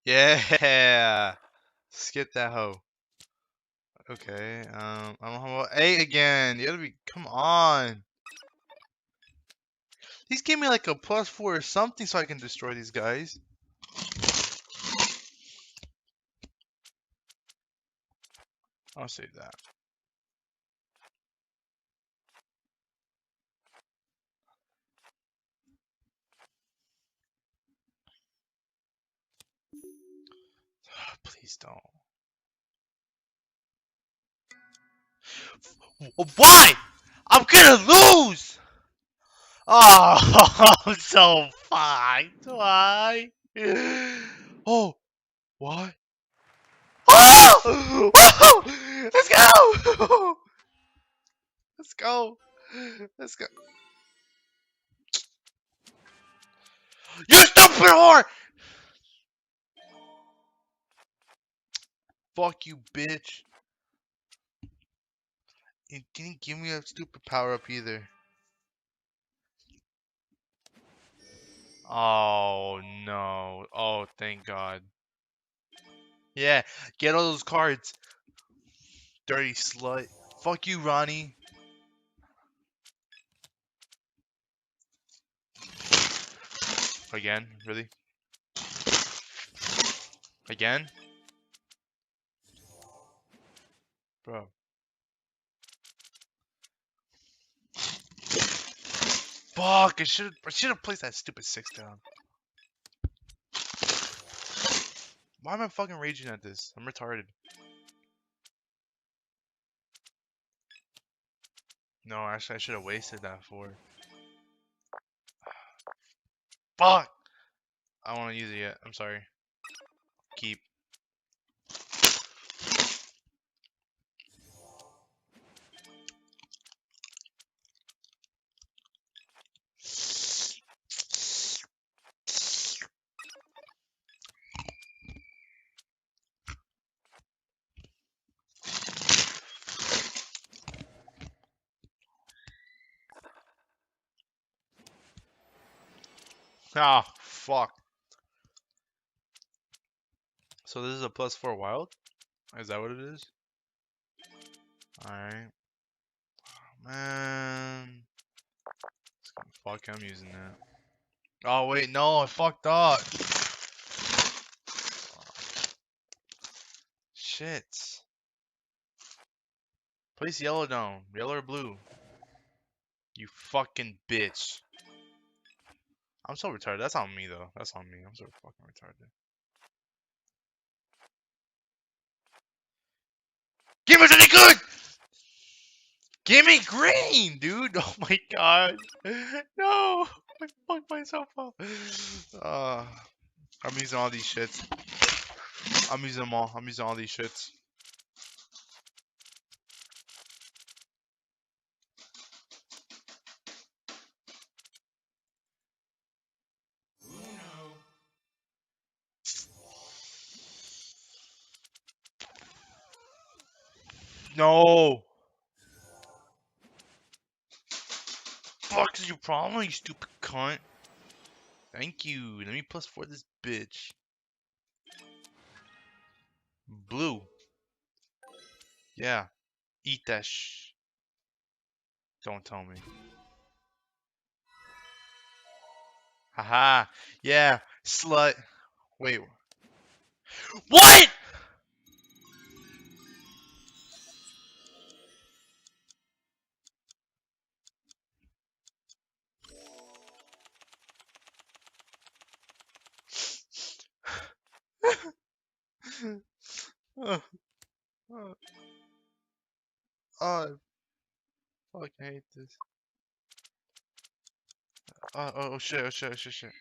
Yeah! Skip that hoe. Okay, I don't have A again. You gotta be, come on. These gave me like a +4 or something so I can destroy these guys. I'll save that. Please don't. Why? I'm gonna lose! Oh, I'm so fucked. Why? Oh, what? Oh! Woo! Let's go! Let's go. Let's go. You stupid whore! Fuck you, bitch. You didn't give me a stupid power up either. Oh no. Oh, thank God. Yeah, get all those cards. Dirty slut. Fuck you, Ronnie. Again? Really? Again? Bro. Fuck, I should have placed that stupid 6 down. Why am I fucking raging at this? I'm retarded. No, actually I should have wasted that for. Fuck! I don't want to use it yet. I'm sorry. Keep. Ah, fuck. So this is a +4 wild? Is that what it is? Alright. Man. Fuck, I'm using that. Oh, wait, no, I fucked up. Shit. Place yellow down. Yellow or blue? You fucking bitch. I'm so retarded. That's on me, though. That's on me. I'm so fucking retarded. Give me something good! Give me green, dude! Oh my god. No! I fucked myself up. I'm using all these shits. I'm using them all. I'm using all these shits. No! Fuck is your problem, you stupid cunt? Thank you. Let me +4 this bitch. Blue. Yeah. Eat that Don't tell me. Haha. Yeah. Slut. Wait. What?! Oh, oh, I fucking hate this. Oh shit, oh shit, oh shit, shit.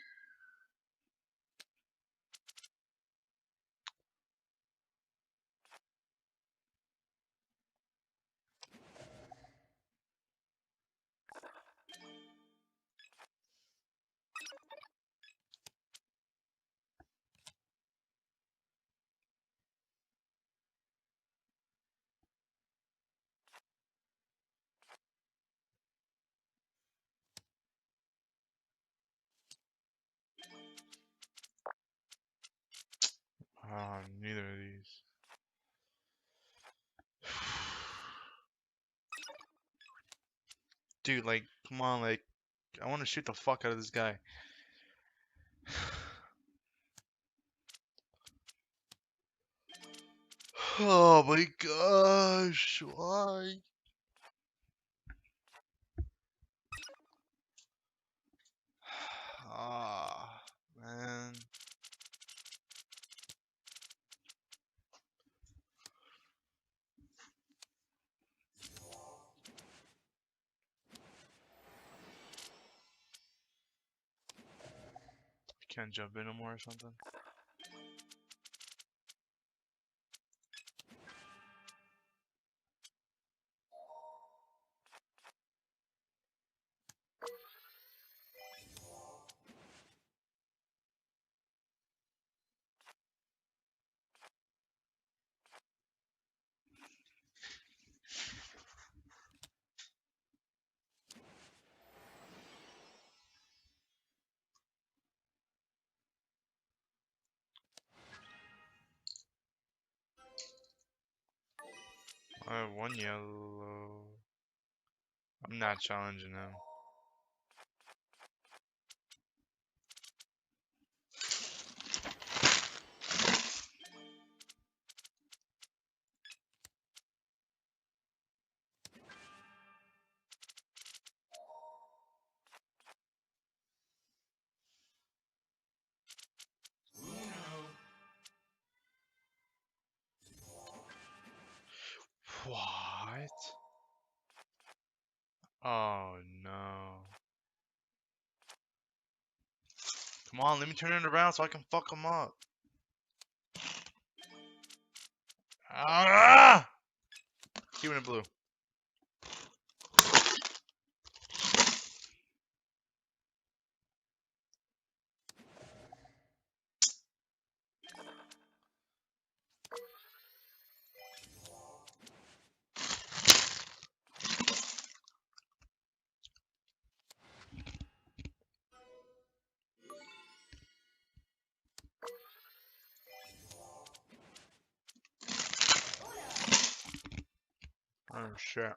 Neither of these. Dude, like, come on, like, I want to shoot the fuck out of this guy. Oh my gosh, why? Ah, man. Can't jump in no more or something? I have one yellow. I'm not challenging him. What? Oh no. Come on, let me turn it around so I can fuck him up. Ah! Keep it in blue. Oh shit.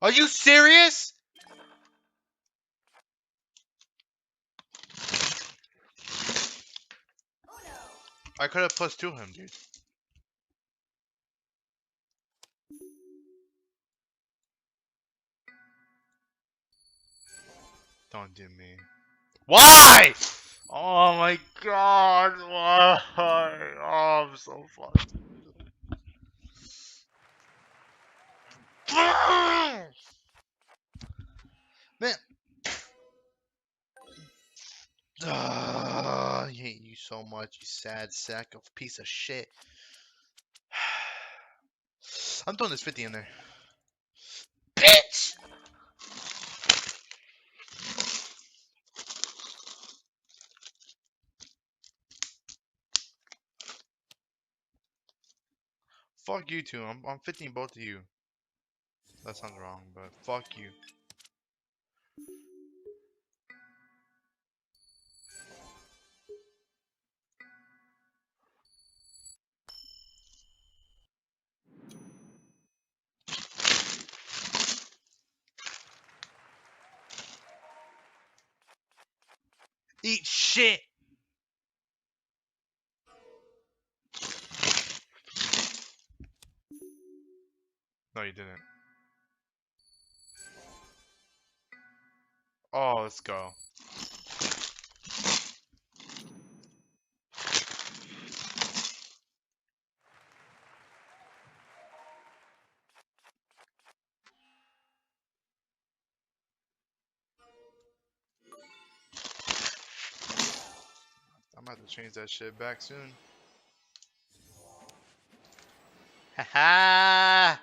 Are you serious? I could have +2 him, dude. Don't do me. Why? Oh my god, why? Oh, I'm so fucked. Man. I hate you so much, you sad sack of piece of shit. I'm throwing this 50 in there. Bitch! Fuck you two. I'm 50 both of you. That sounds wrong, but fuck you. Eat shit! No, you didn't. Oh, let's go. I'm about to change that shit back soon. Haha!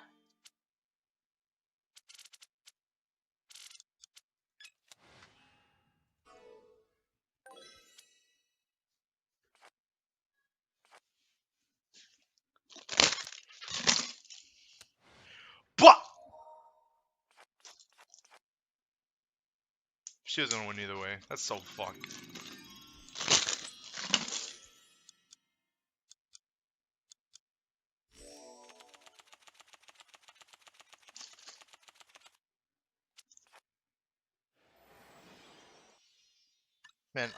What? She was gonna win either way. That's so fucked. Man,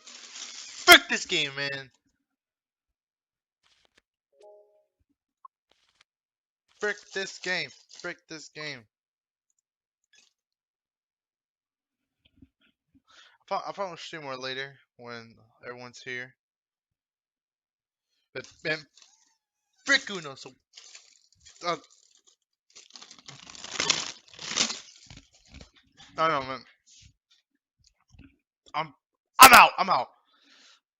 frick this game, man. Frick this game. Frick this game. I'll probably stream more later when everyone's here. But man, frick Uno. So, I don't know, man. I'm out. I'm out.